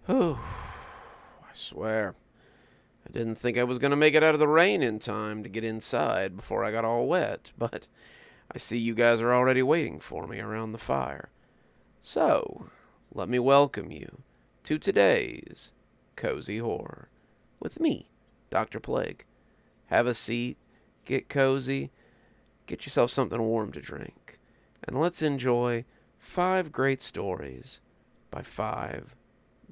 Whew. I swear. I didn't think I was going to make it out of the rain in time to get inside before I got all wet, but I see you guys are already waiting for me around the fire. So, let me welcome you to today's Cozy Horror with me, Dr. Plague. Have a seat, get cozy, get yourself something warm to drink, and let's enjoy 5 great stories by 5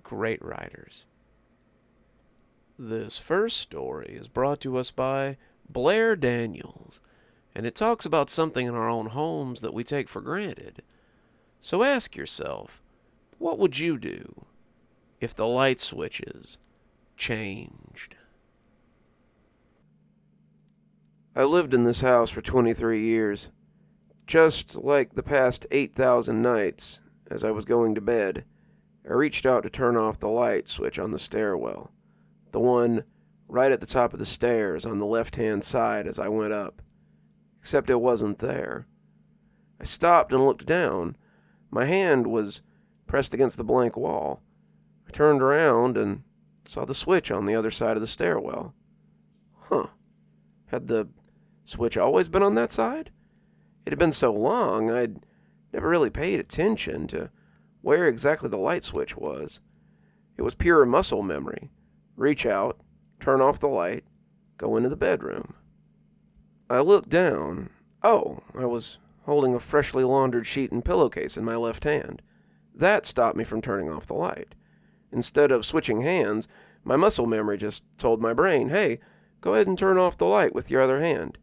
great writers. This first story is brought to us by Blair Daniels, and it talks about something in our own homes that we take for granted. So ask yourself, what would you do if the light switches changed? I lived in this house for 23 years. Just like the past 8,000 nights, as I was going to bed, I reached out to turn off the light switch on the stairwell, the one right at the top of the stairs on the left-hand side as I went up. Except it wasn't there. I stopped and looked down. My hand was pressed against the blank wall. I turned around and saw the switch on the other side of the stairwell. Had the switch always been on that side? It had been so long, I'd never really paid attention to where exactly the light switch was. It was pure muscle memory. Reach out, turn off the light, go into the bedroom. I looked down. Oh, I was holding a freshly laundered sheet and pillowcase in my left hand. That stopped me from turning off the light. Instead of switching hands, my muscle memory just told my brain, hey, go ahead and turn off the light with your other hand.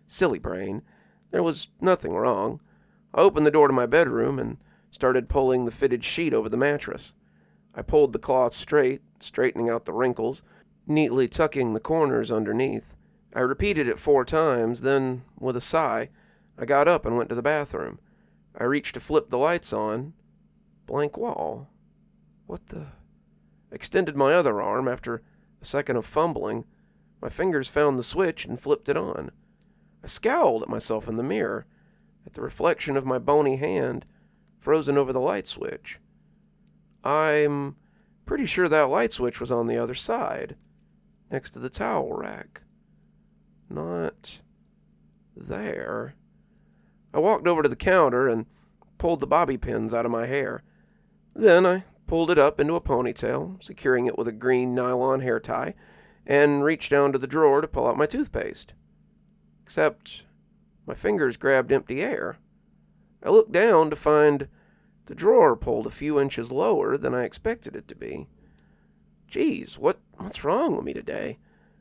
Silly brain. There was nothing wrong. I opened the door to my bedroom and started pulling the fitted sheet over the mattress. I pulled the cloth straight, straightening out the wrinkles, neatly tucking the corners underneath. I repeated it 4 times, then, with a sigh, I got up and went to the bathroom. I reached to flip the lights on. Blank wall. What the... Extended my other arm after a second of fumbling. My fingers found the switch and flipped it on. I scowled at myself in the mirror, at the reflection of my bony hand frozen over the light switch. I'm pretty sure that light switch was on the other side, next to the towel rack. Not there. I walked over to the counter and pulled the bobby pins out of my hair. Then I pulled it up into a ponytail, securing it with a green nylon hair tie, and reached down to the drawer to pull out my toothpaste. Except my fingers grabbed empty air. I looked down to find the drawer pulled a few inches lower than I expected it to be. Geez, what's wrong with me today?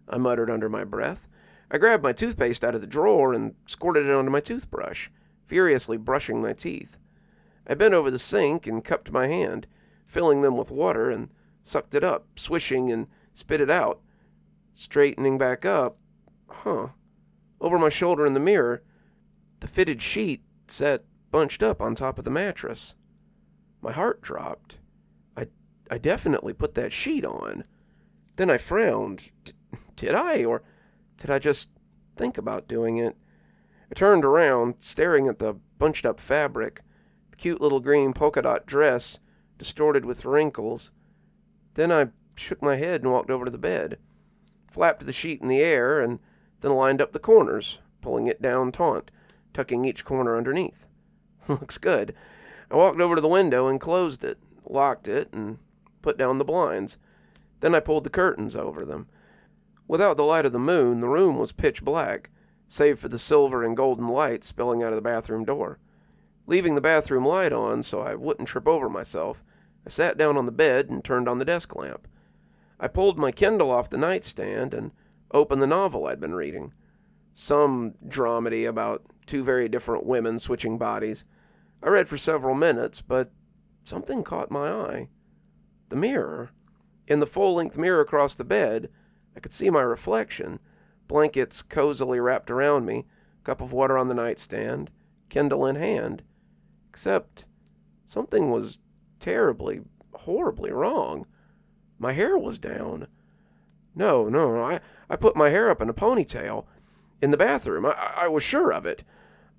I muttered under my breath. I grabbed my toothpaste out of the drawer and squirted it onto my toothbrush, furiously brushing my teeth. I bent over the sink and cupped my hand, filling them with water, and sucked it up, swishing and spit it out. Straightening back up, over my shoulder in the mirror, the fitted sheet sat bunched up on top of the mattress. My heart dropped. I definitely put that sheet on. Then I frowned. Did I? Or did I just think about doing it? I turned around, staring at the bunched up fabric, the cute little green polka dot dress, distorted with wrinkles. Then I shook my head and walked over to the bed, flapped the sheet in the air, and then lined up the corners, pulling it down taut, tucking each corner underneath. Looks good. I walked over to the window and closed it, locked it, and put down the blinds. Then I pulled the curtains over them. Without the light of the moon, the room was pitch black, save for the silver and golden light spilling out of the bathroom door. Leaving the bathroom light on so I wouldn't trip over myself, I sat down on the bed and turned on the desk lamp. I pulled my Kindle off the nightstand and opened the novel I'd been reading. Some dramedy about 2 very different women switching bodies. I read for several minutes, but something caught my eye. The mirror. In the full-length mirror across the bed, I could see my reflection, blankets cozily wrapped around me, cup of water on the nightstand, Kindle in hand. Except something was terribly, horribly wrong. My hair was down. No, I put my hair up in a ponytail. In the bathroom, I was sure of it.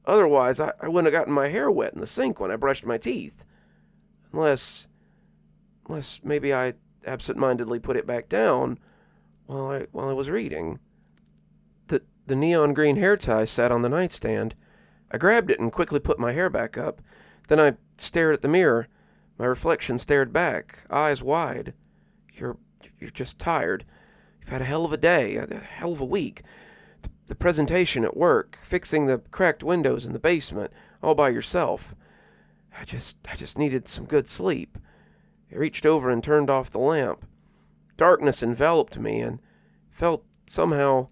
Otherwise, I wouldn't have gotten my hair wet in the sink when I brushed my teeth. Unless Unless maybe I absent-mindedly put it back down while I was reading. The neon green hair tie sat on the nightstand. I grabbed it and quickly put my hair back up. Then I stared at the mirror. My reflection stared back, eyes wide. You're just tired. You've had a hell of a day, a hell of a week. The presentation at work, fixing the cracked windows in the basement, all by yourself. I just needed some good sleep. I reached over and turned off the lamp. Darkness enveloped me and felt somehow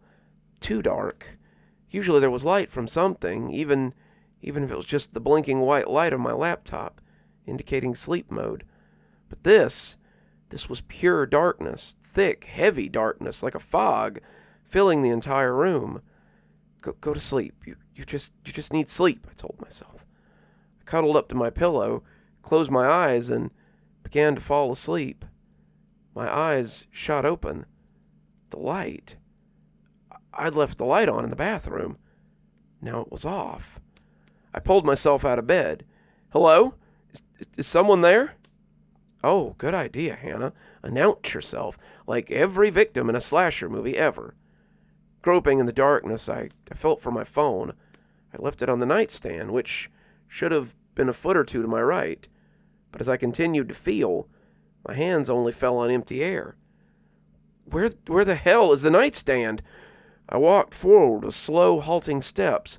too dark. Usually there was light from something, even if it was just the blinking white light of my laptop, indicating sleep mode. But this was pure darkness, thick, heavy darkness, like a fog, filling the entire room. Go to sleep. You just need sleep, I told myself. I cuddled up to my pillow, closed my eyes, and began to fall asleep. My eyes shot open. The light. I'd left the light on in the bathroom. Now it was off. I pulled myself out of bed. Hello? Is someone there? Oh, good idea, Hannah. Announce yourself, like every victim in a slasher movie ever. Groping in the darkness, I felt for my phone. I left it on the nightstand, which should have been a foot or two to my right. But as I continued to feel, my hands only fell on empty air. Where the hell is the nightstand? I walked forward with slow, halting steps.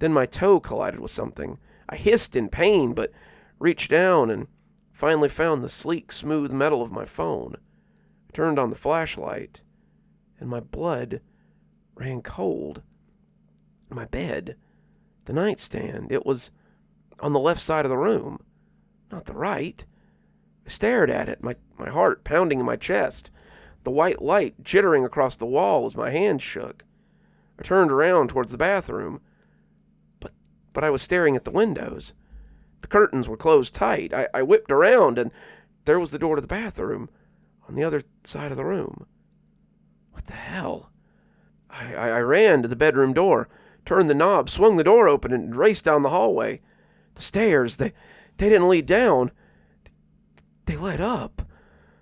Then my toe collided with something. I hissed in pain, but reached down and finally found the sleek, smooth metal of my phone. I turned on the flashlight, and my blood ran cold. My bed, the nightstand, it was on the left side of the room, not the right. I stared at it, my heart pounding in my chest, the white light jittering across the wall as my hand shook. I turned around towards the bathroom, but I was staring at the windows. The curtains were closed tight. I whipped around, and there was the door to the bathroom on the other side of the room. What the hell? I ran to the bedroom door, turned the knob, swung the door open, and raced down the hallway. The stairs, they didn't lead down. They led up.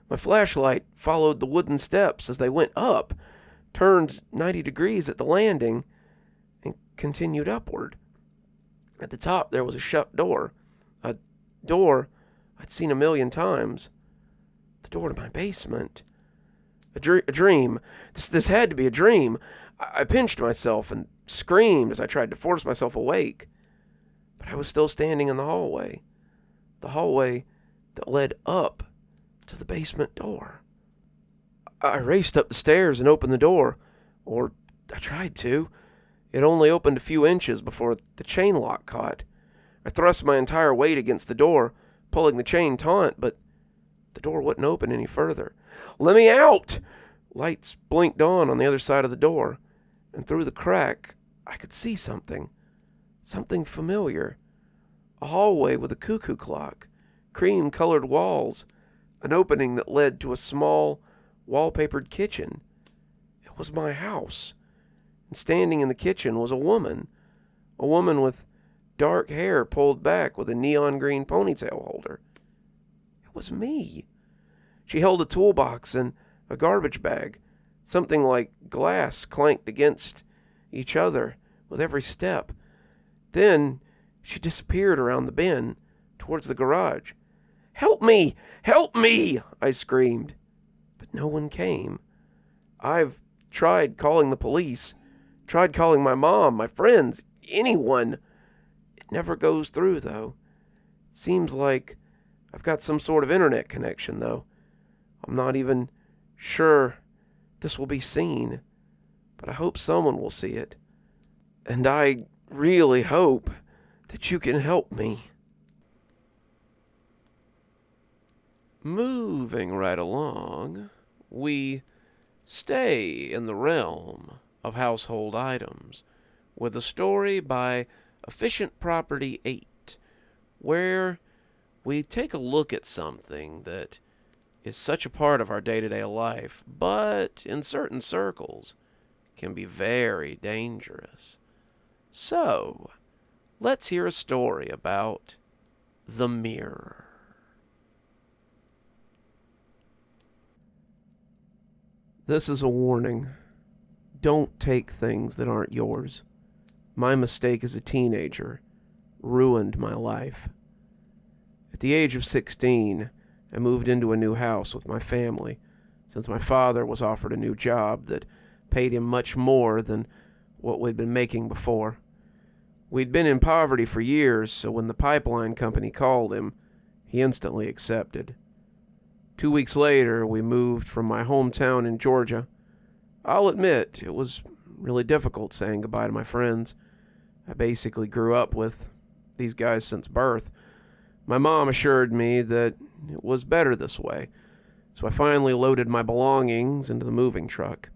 My flashlight followed the wooden steps as they went up, turned 90 degrees at the landing, and continued upward. At the top there was a shut door. A door I'd seen a million times. The door to my basement. A dream. This had to be a dream. I pinched myself and screamed as I tried to force myself awake. But I was still standing in the hallway. The hallway that led up to the basement door. I raced up the stairs and opened the door. Or I tried to. It only opened a few inches before the chain lock caught. I thrust my entire weight against the door, pulling the chain taut, but the door wouldn't open any further. Let me out! Lights blinked on the other side of the door, and through the crack, I could see something. Something familiar. A hallway with a cuckoo clock, cream-colored walls, an opening that led to a small, wallpapered kitchen. It was my house. And standing in the kitchen was a woman with dark hair pulled back with a neon green ponytail holder. It was me. She held a toolbox and a garbage bag. Something like glass clanked against each other with every step. Then she disappeared around the bend towards the garage. Help me! Help me! I screamed. But no one came. I've tried calling the police. Tried calling my mom, my friends, anyone. It never goes through, though. It seems like I've got some sort of internet connection, though. I'm not even sure this will be seen, but I hope someone will see it. And I really hope that you can help me. Moving right along, we stay in the realm of household items with a story by Efficient Property 8, where we take a look at something that is such a part of our day-to-day life, but in certain circles can be very dangerous. So, let's hear a story about the mirror. This is a warning. Don't take things that aren't yours. My mistake as a teenager ruined my life. At the age of 16, I moved into a new house with my family, since my father was offered a new job that paid him much more than what we'd been making before. We'd been in poverty for years, so when the pipeline company called him, he instantly accepted. 2 weeks later, we moved from my hometown in Georgia. I'll admit, it was really difficult saying goodbye to my friends. I basically grew up with these guys since birth. My mom assured me that it was better this way, so I finally loaded my belongings into the moving truck.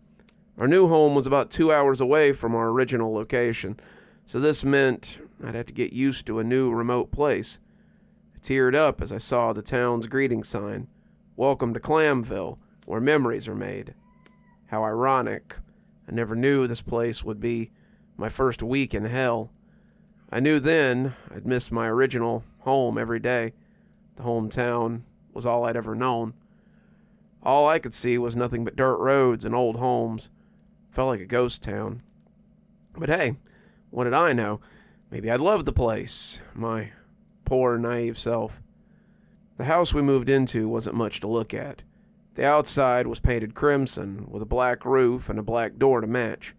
Our new home was about 2 hours away from our original location, so this meant I'd have to get used to a new remote place. I teared up as I saw the town's greeting sign, "Welcome to Clamville, where memories are made." How ironic. I never knew this place would be my first week in hell. I knew then I'd miss my original home every day. The hometown was all I'd ever known. All I could see was nothing but dirt roads and old homes. Felt like a ghost town. But hey, what did I know? Maybe I'd love the place. My poor, naive self. The house we moved into wasn't much to look at. The outside was painted crimson, with a black roof and a black door to match.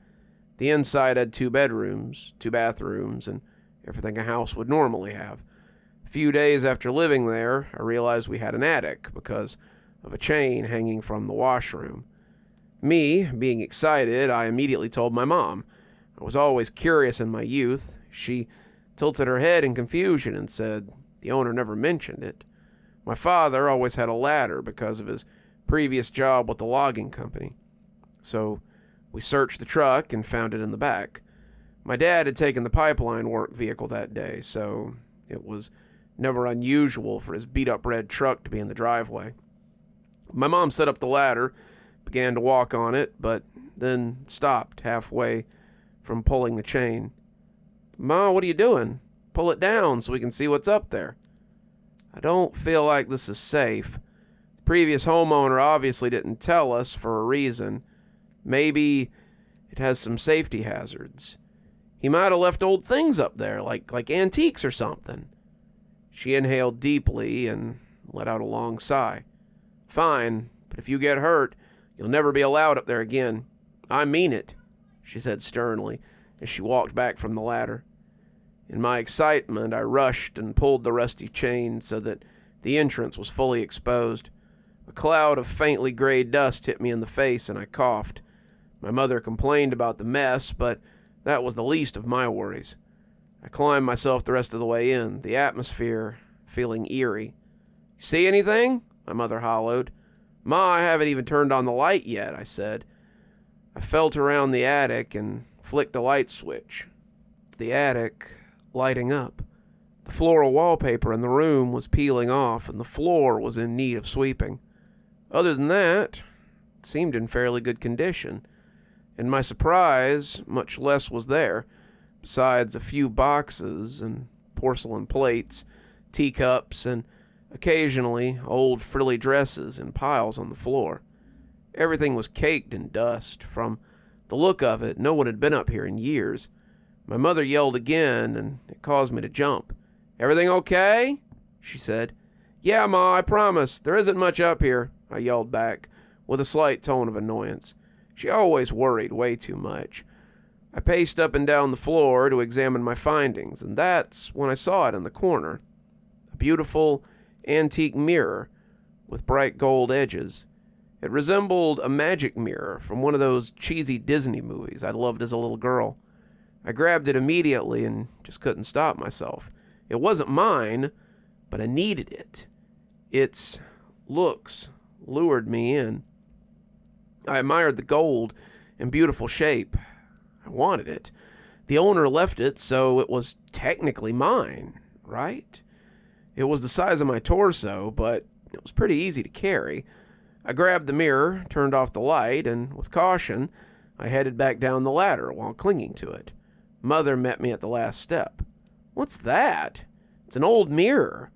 The inside had 2 bedrooms, 2 bathrooms, and everything a house would normally have. A few days after living there, I realized we had an attic because of a chain hanging from the washroom. Me, being excited, I immediately told my mom. I was always curious in my youth. She tilted her head in confusion and said the owner never mentioned it. My father always had a ladder because of his previous job with the logging company. So we searched the truck and found it in the back. My dad had taken the pipeline work vehicle that day, so it was never unusual for his beat-up red truck to be in the driveway. My mom set up the ladder, began to walk on it, but then stopped halfway from pulling the chain. "Ma, what are you doing? Pull it down so we can see what's up there." "I don't feel like this is safe. The previous homeowner obviously didn't tell us for a reason. Maybe it has some safety hazards. He might have left old things up there, like antiques or something." She inhaled deeply and let out a long sigh. "Fine, but if you get hurt, you'll never be allowed up there again. I mean it," she said sternly as she walked back from the ladder. In my excitement, I rushed and pulled the rusty chain so that the entrance was fully exposed. A cloud of faintly gray dust hit me in the face and I coughed. My mother complained about the mess, but that was the least of my worries. I climbed myself the rest of the way in, the atmosphere feeling eerie. "See anything?" my mother hollowed. "Ma, I haven't even turned on the light yet," I said. I felt around the attic and flicked a light switch. The attic lighting up. The floral wallpaper in the room was peeling off and the floor was in need of sweeping. Other than that, it seemed in fairly good condition. In my surprise, much less was there, besides a few boxes and porcelain plates, teacups, and occasionally old frilly dresses in piles on the floor. Everything was caked in dust. From the look of it, no one had been up here in years. My mother yelled again, and it caused me to jump. "Everything okay?" she said. "Yeah, Ma, I promise. There isn't much up here," I yelled back, with a slight tone of annoyance. She always worried way too much. I paced up and down the floor to examine my findings, and that's when I saw it in the corner. A beautiful antique mirror with bright gold edges. It resembled a magic mirror from one of those cheesy Disney movies I loved as a little girl. I grabbed it immediately and just couldn't stop myself. It wasn't mine, but I needed it. Its looks lured me in. I admired the gold and beautiful shape. I wanted it. The owner left it, so it was technically mine, right? It was the size of my torso, but it was pretty easy to carry. I grabbed the mirror, turned off the light, and with caution, I headed back down the ladder while clinging to it. Mother met me at the last step. "What's that?" "It's an old mirror.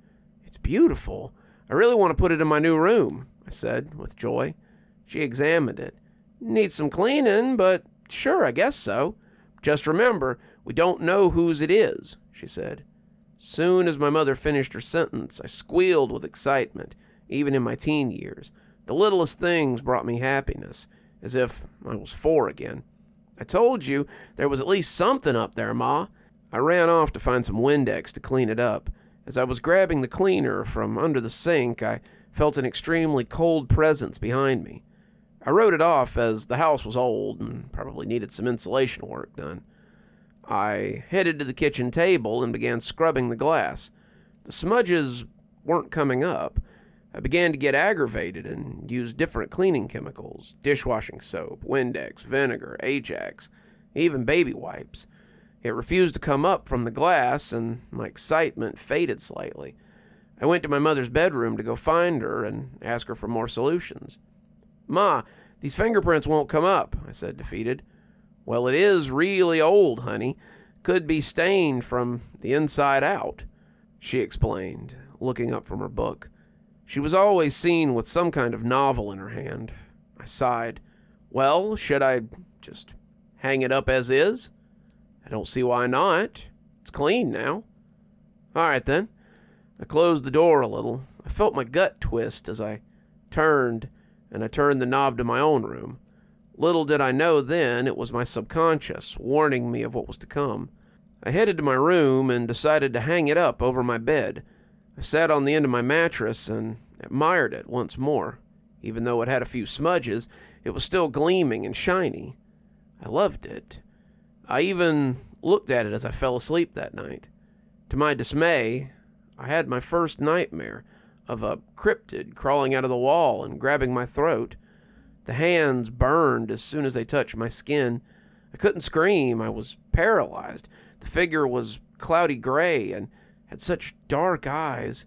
It's beautiful. I really want to put it in my new room," I said with joy. She examined it. Needs some cleaning, but sure, I guess so. Just remember, we don't know whose it is, she said. Soon as my mother finished her sentence, I squealed with excitement, even in my teen years. The littlest things brought me happiness, as if I was 4 again. I told you there was at least something up there, Ma. I ran off to find some Windex to clean it up. As I was grabbing the cleaner from under the sink, I felt an extremely cold presence behind me. I wrote it off as the house was old and probably needed some insulation work done. I headed to the kitchen table and began scrubbing the glass. The smudges weren't coming up. I began to get aggravated and used different cleaning chemicals, dishwashing soap, Windex, vinegar, Ajax, even baby wipes. It refused to come up from the glass, and my excitement faded slightly. I went to my mother's bedroom to go find her and ask her for more solutions. Ma, these fingerprints won't come up, I said, defeated. Well, it is really old, honey. Could be stained from the inside out, she explained, looking up from her book. She was always seen with some kind of novel in her hand. I sighed. Well, should I just hang it up as is? I don't see why not. It's clean now. All right, then. I closed the door a little. I felt my gut twist as I turned the knob to my own room. Little did I know then it was my subconscious warning me of what was to come. I headed to my room and decided to hang it up over my bed. I sat on the end of my mattress and admired it once more. Even though it had a few smudges, it was still gleaming and shiny. I loved it. I even looked at it as I fell asleep that night. To my dismay, I had my first nightmare of a cryptid crawling out of the wall and grabbing my throat. The hands burned as soon as they touched my skin. I couldn't scream. I was paralyzed. The figure was cloudy gray and had such dark eyes.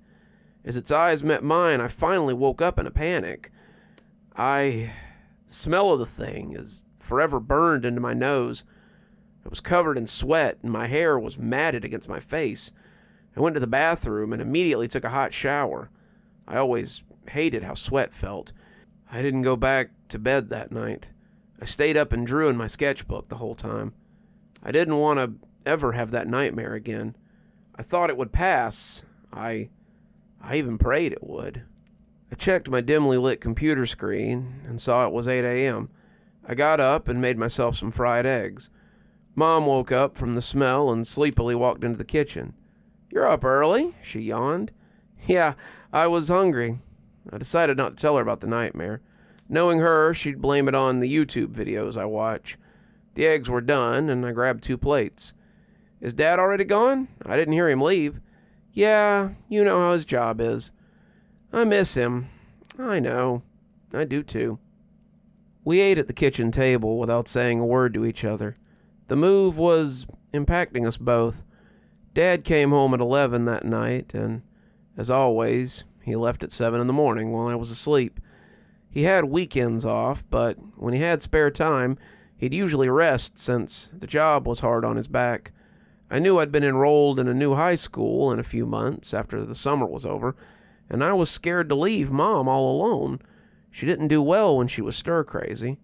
As its eyes met mine, I finally woke up in a panic. The smell of the thing is forever burned into my nose. I was covered in sweat and my hair was matted against my face. I went to the bathroom and immediately took a hot shower. I always hated how sweat felt. I didn't go back to bed that night. I stayed up and drew in my sketchbook the whole time. I didn't want to ever have that nightmare again. I thought it would pass. I even prayed it would. I checked my dimly lit computer screen and saw it was 8 a.m. I got up and made myself some fried eggs. Mom woke up from the smell and sleepily walked into the kitchen. You're up early, she yawned. Yeah, I was hungry. I decided not to tell her about the nightmare. Knowing her, she'd blame it on the YouTube videos I watch. The eggs were done, and I grabbed 2 plates. Is Dad already gone? I didn't hear him leave. Yeah, you know how his job is. I miss him. I know. I do too. We ate at the kitchen table without saying a word to each other. The move was impacting us both. Dad came home at 11 that night, and, as always, he left at 7 in the morning while I was asleep. He had weekends off, but when he had spare time, he'd usually rest since the job was hard on his back. I knew I'd been enrolled in a new high school in a few months after the summer was over, and I was scared to leave Mom all alone. She didn't do well when she was stir-crazy.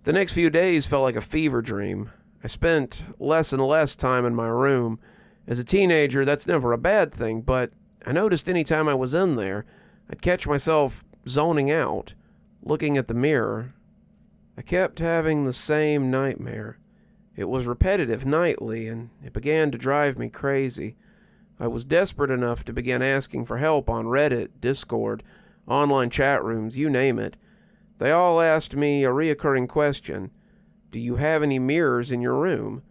The next few days felt like a fever dream. I spent less and less time in my room. As a teenager, that's never a bad thing, but I noticed any time I was in there, I'd catch myself zoning out, looking at the mirror. I kept having the same nightmare. It was repetitive nightly, and it began to drive me crazy. I was desperate enough to begin asking for help on Reddit, Discord, online chat rooms, you name it. They all asked me a reoccurring question. Do you have any mirrors in your room?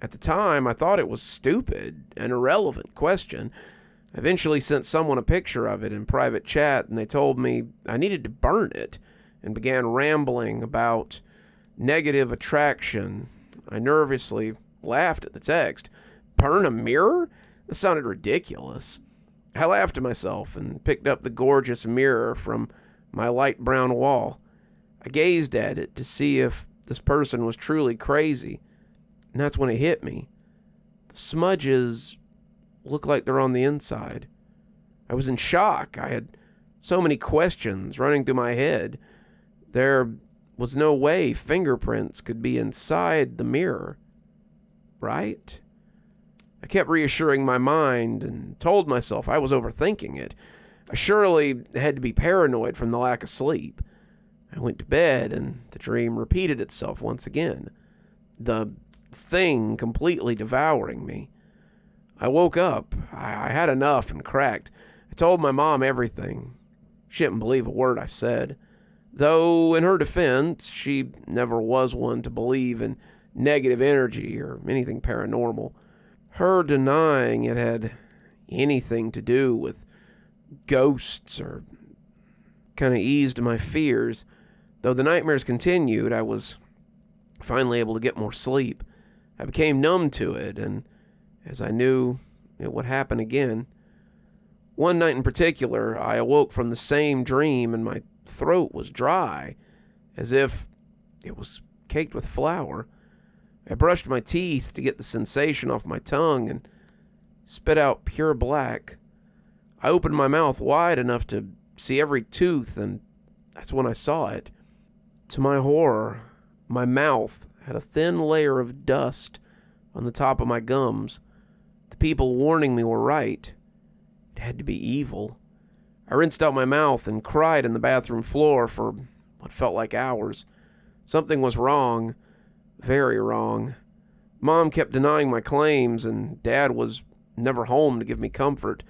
At the time, I thought it was stupid, an irrelevant question. I eventually sent someone a picture of it in private chat, and they told me I needed to burn it, and began rambling about negative attraction. I nervously laughed at the text. Burn a mirror? That sounded ridiculous. I laughed to myself and picked up the gorgeous mirror from my light brown wall. I gazed at it to see if this person was truly crazy, and that's when it hit me. The smudges look like they're on the inside. I was in shock. I had so many questions running through my head. There was no way fingerprints could be inside the mirror, right? I kept reassuring my mind and told myself I was overthinking it. I surely had to be paranoid from the lack of sleep. I went to bed, and the dream repeated itself once again. The thing completely devouring me. I woke up. I had enough and cracked. I told my mom everything. She didn't believe a word I said. Though, in her defense, she never was one to believe in negative energy or anything paranormal. Her denying it had anything to do with ghosts or kind of eased my fears. Though the nightmares continued, I was finally able to get more sleep. I became numb to it, and as I knew it would happen again. One night in particular, I awoke from the same dream, and my throat was dry, as if it was caked with flour. I brushed my teeth to get the sensation off my tongue and spit out pure black. I opened my mouth wide enough to see every tooth, and that's when I saw it. To my horror, my mouth had a thin layer of dust on the top of my gums. The people warning me were right. It had to be evil. I rinsed out my mouth and cried on the bathroom floor for what felt like hours. Something was wrong. Very wrong. Mom kept denying my claims, and Dad was never home to give me comfort.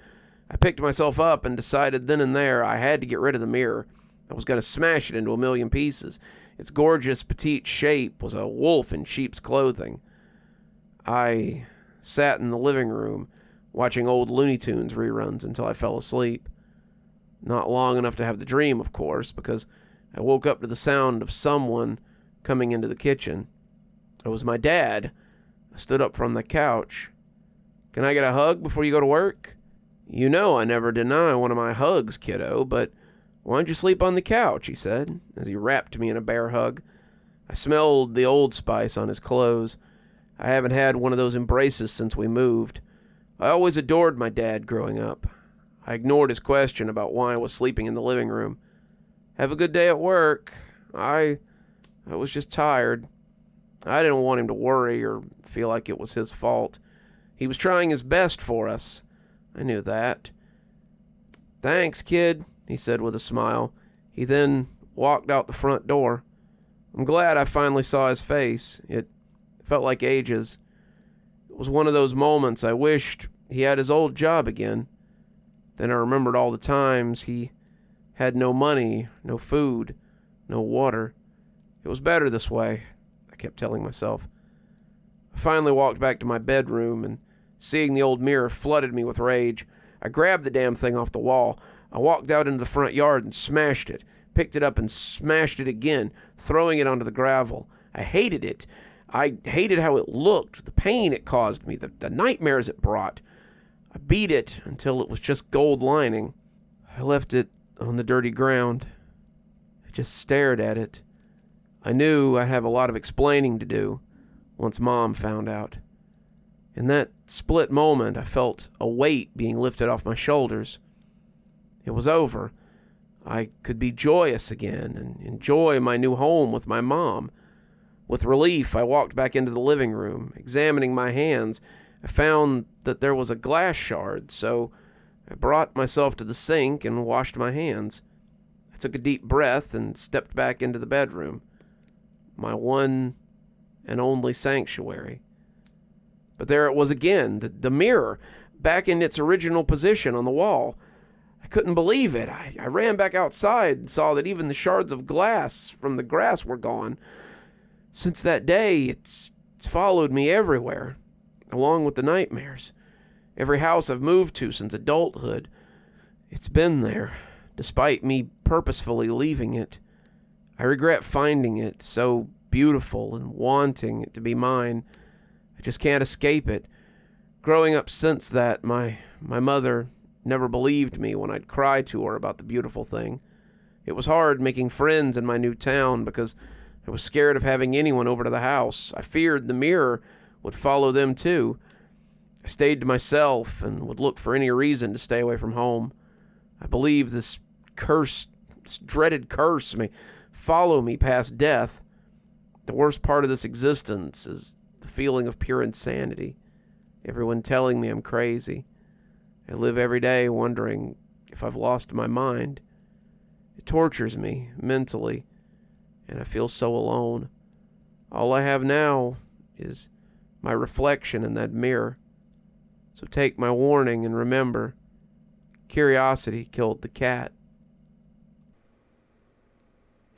I picked myself up and decided then and there I had to get rid of the mirror. I was going to smash it into a million pieces. Its gorgeous petite shape was a wolf in sheep's clothing. I sat in the living room, watching old Looney Tunes reruns until I fell asleep. Not long enough to have the dream, of course, because I woke up to the sound of someone coming into the kitchen. It was my dad. I stood up from the couch. "Can I get a hug before you go to work?" "You know I never deny one of my hugs, kiddo, but why don't you sleep on the couch?" he said, as he wrapped me in a bear hug. I smelled the Old Spice on his clothes. I haven't had one of those embraces since we moved. I always adored my dad growing up. I ignored his question about why I was sleeping in the living room. "Have a good day at work." I was just tired. I didn't want him to worry or feel like it was his fault. He was trying his best for us. I knew that. "Thanks, kid," he said with a smile. He then walked out the front door. I'm glad I finally saw his face. It felt like ages. It was one of those moments I wished he had his old job again. Then I remembered all the times he had no money, no food, no water. It was better this way, I kept telling myself. I finally walked back to my bedroom, and seeing the old mirror flooded me with rage. I grabbed the damn thing off the wall. I walked out into the front yard and smashed it, picked it up and smashed it again, throwing it onto the gravel. I hated it. I hated how it looked, the pain it caused me, the nightmares it brought. I beat it until it was just gold lining. I left it on the dirty ground. I just stared at it. I knew I'd have a lot of explaining to do once Mom found out. In that split moment, I felt a weight being lifted off my shoulders. It was over. I could be joyous again and enjoy my new home with my mom. With relief, I walked back into the living room. Examining my hands, I found that there was a glass shard, so I brought myself to the sink and washed my hands. I took a deep breath and stepped back into the bedroom, my one and only sanctuary. But there it was again, the mirror, back in its original position on the wall. I couldn't believe it. I ran back outside and saw that even the shards of glass from the grass were gone. Since that day, it's followed me everywhere, along with the nightmares. Every house I've moved to since adulthood, it's been there, despite me purposefully leaving it. I regret finding it so beautiful and wanting it to be mine. I just can't escape it. Growing up since that, my mother never believed me when I'd cry to her about the beautiful thing. It was hard making friends in my new town because I was scared of having anyone over to the house. I feared the mirror would follow them too. I stayed to myself and would look for any reason to stay away from home. I believe this curse, this dreaded curse, may follow me past death. The worst part of this existence is the feeling of pure insanity. Everyone telling me I'm crazy. I live every day wondering if I've lost my mind. It tortures me mentally, and I feel so alone. All I have now is my reflection in that mirror. So take my warning and remember, curiosity killed the cat.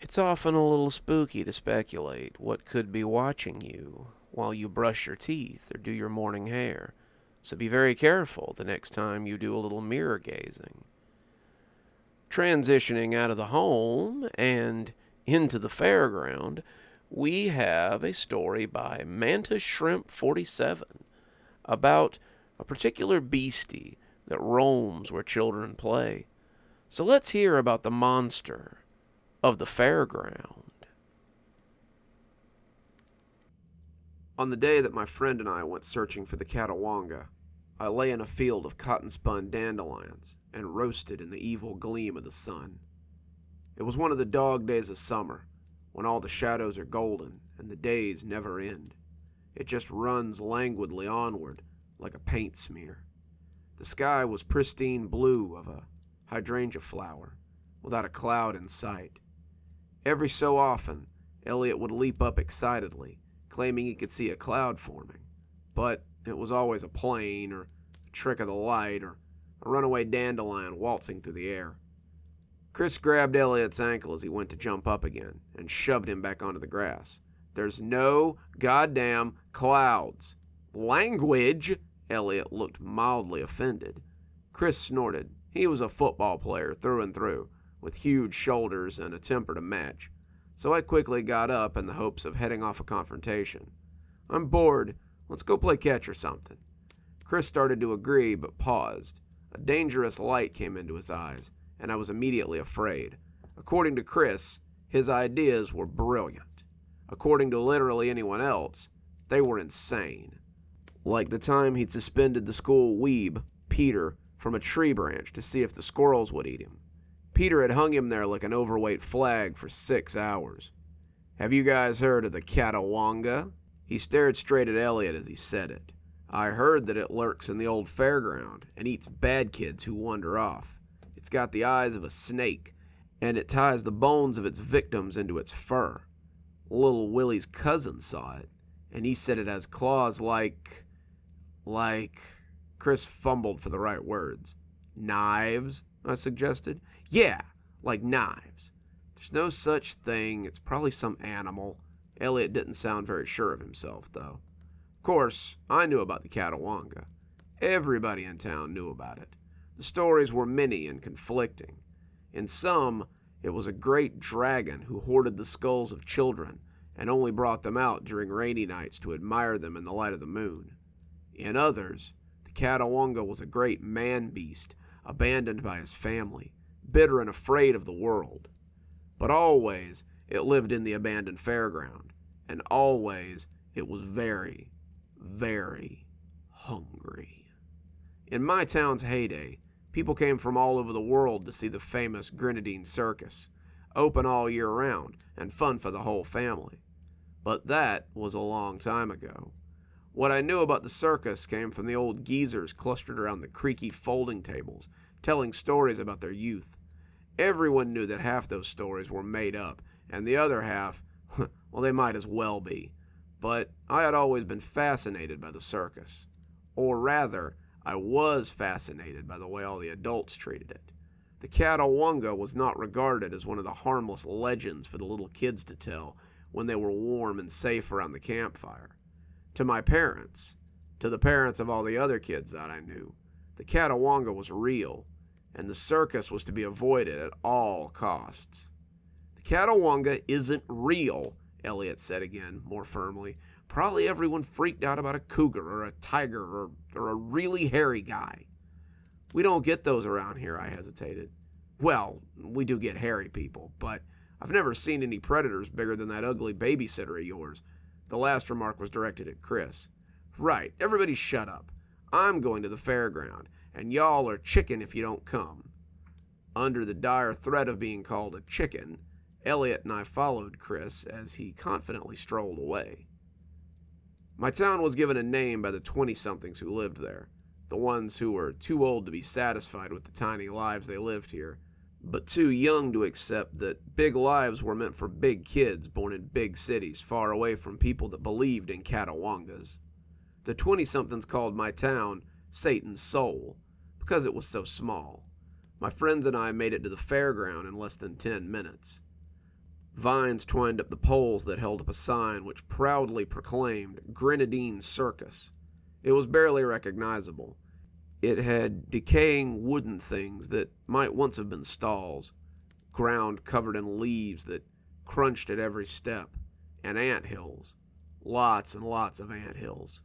It's often a little spooky to speculate what could be watching you while you brush your teeth or do your morning hair, so be very careful the next time you do a little mirror gazing. Transitioning out of the home and into the fairground, we have a story by Mantis Shrimp 47 about a particular beastie that roams where children play. So let's hear about the monster of the fairground. On the day that my friend and I went searching for the Catawanga, I lay in a field of cotton-spun dandelions and roasted in the evil gleam of the sun. It was one of the dog days of summer, when all the shadows are golden and the days never end. It just runs languidly onward like a paint smear. The sky was pristine blue of a hydrangea flower, without a cloud in sight. Every so often, Elliot would leap up excitedly, claiming he could see a cloud forming, but it was always a plane or a trick of the light or a runaway dandelion waltzing through the air. Chris grabbed Elliot's ankle as he went to jump up again and shoved him back onto the grass. There's no goddamn clouds. Language? Elliot looked mildly offended. Chris snorted. He was a football player through and through, with huge shoulders and a temper to match. So I quickly got up in the hopes of heading off a confrontation. I'm bored. Let's go play catch or something. Chris started to agree, but paused. A dangerous light came into his eyes, and I was immediately afraid. According to Chris, his ideas were brilliant. According to literally anyone else, they were insane. Like the time he'd suspended the school weeb, Peter, from a tree branch to see if the squirrels would eat him. Peter had hung him there like an overweight flag for 6 hours. Have you guys heard of the Catawanga? He stared straight at Elliot as he said it. I heard that it lurks in the old fairground and eats bad kids who wander off. It's got the eyes of a snake, and it ties the bones of its victims into its fur. Little Willie's cousin saw it, and he said it has claws like... Chris fumbled for the right words. Knives, I suggested. Yeah, like knives. There's no such thing. It's probably some animal. Elliot didn't sound very sure of himself, though. Of course, I knew about the Catawanga. Everybody in town knew about it. The stories were many and conflicting. In some, it was a great dragon who hoarded the skulls of children and only brought them out during rainy nights to admire them in the light of the moon. In others, the Catawanga was a great man-beast abandoned by his family, bitter and afraid of the world. But always it lived in the abandoned fairground, and always it was very, very hungry. In my town's heyday, people came from all over the world to see the famous Grenadine Circus, open all year round and fun for the whole family. But that was a long time ago. What I knew about the circus came from the old geezers clustered around the creaky folding tables, telling stories about their youth. Everyone knew that half those stories were made up, and the other half, well, they might as well be. But I had always been fascinated by the circus. Or rather, I was fascinated by the way all the adults treated it. The Catawanga was not regarded as one of the harmless legends for the little kids to tell when they were warm and safe around the campfire. To my parents, to the parents of all the other kids that I knew, the Catawanga was real, and the circus was to be avoided at all costs. The Catawanga isn't real, Elliot said again, more firmly. Probably everyone freaked out about a cougar or a tiger or a really hairy guy. We don't get those around here, I hesitated. Well, we do get hairy people, but I've never seen any predators bigger than that ugly babysitter of yours. The last remark was directed at Chris. Right, everybody shut up. I'm going to the fairground, and y'all are chicken if you don't come. Under the dire threat of being called a chicken, Elliot and I followed Chris as he confidently strolled away. My town was given a name by the 20-somethings who lived there, the ones who were too old to be satisfied with the tiny lives they lived here, but too young to accept that big lives were meant for big kids born in big cities far away from people that believed in catawangas. The 20-somethings called my town Satan's Soul because it was so small. My friends and I made it to the fairground in less than 10 minutes. Vines twined up the poles that held up a sign which proudly proclaimed Grenadine Circus. It was barely recognizable. It had decaying wooden things that might once have been stalls, ground covered in leaves that crunched at every step, and ant hills. Lots and lots of ant hills.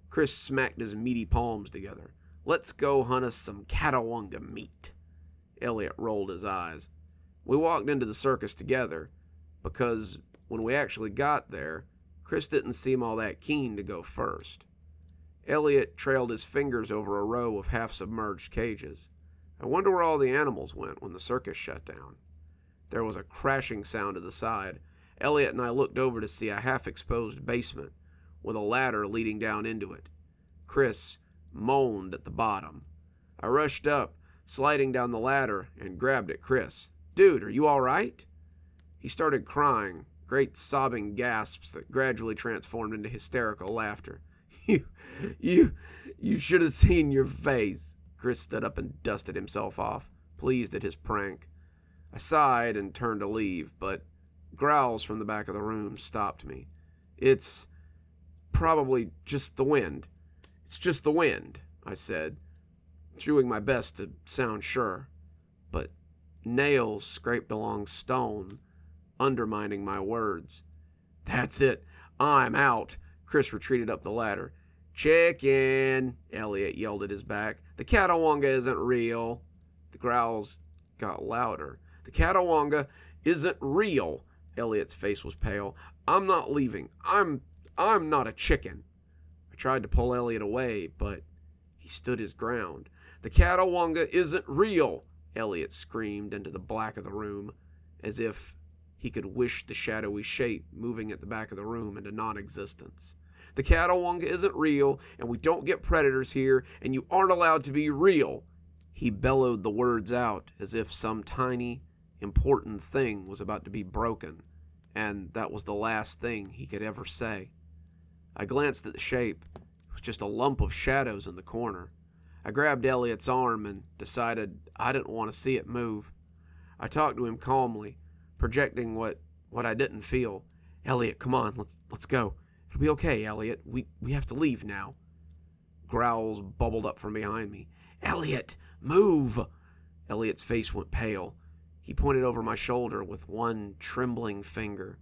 Chris smacked his meaty palms together. "Let's go hunt us some catawanga meat." Elliot rolled his eyes. We walked into the circus together, because when we actually got there, Chris didn't seem all that keen to go first. Elliot trailed his fingers over a row of half-submerged cages. I wonder where all the animals went when the circus shut down. There was a crashing sound to the side. Elliot and I looked over to see a half-exposed basement with a ladder leading down into it. Chris moaned at the bottom. I rushed up, sliding down the ladder, and grabbed at Chris. "Dude, are you all right?" He started crying, great sobbing gasps that gradually transformed into hysterical laughter. You should have seen your face." Chris stood up and dusted himself off, pleased at his prank. I sighed and turned to leave, but growls from the back of the room stopped me. "It's probably just the wind. It's just the wind," I said, doing my best to sound sure. But nails scraped along stone, undermining my words. "That's it. I'm out." Chris retreated up the ladder. "Chicken," Elliot yelled at his back. "The catawanga isn't real." The growls got louder. "The catawanga isn't real." Elliot's face was pale. "I'm not leaving. I'm not a chicken." I tried to pull Elliot away, but he stood his ground. "The catawanga isn't real," Elliot screamed into the black of the room, as if he could wish the shadowy shape moving at the back of the room into non-existence. "The catawanga isn't real, and we don't get predators here, and you aren't allowed to be real." He bellowed the words out as if some tiny, important thing was about to be broken, and that was the last thing he could ever say. I glanced at the shape. It was just a lump of shadows in the corner. I grabbed Elliot's arm and decided I didn't want to see it move. I talked to him calmly, projecting what I didn't feel. "Elliot, come on, let's go. It'll be okay, Elliot. We have to leave now." Growls bubbled up from behind me. "Elliot, move!" Elliot's face went pale. He pointed over my shoulder with one trembling finger.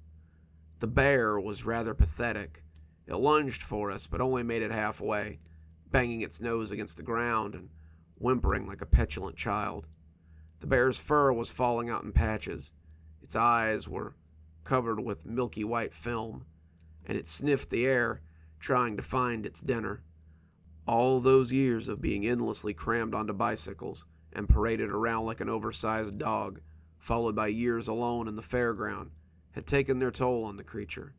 The bear was rather pathetic. It lunged for us, but only made it halfway, banging its nose against the ground and whimpering like a petulant child. The bear's fur was falling out in patches. Its eyes were covered with milky white film, and it sniffed the air, trying to find its dinner. All those years of being endlessly crammed onto bicycles and paraded around like an oversized dog, followed by years alone in the fairground, had taken their toll on the creature.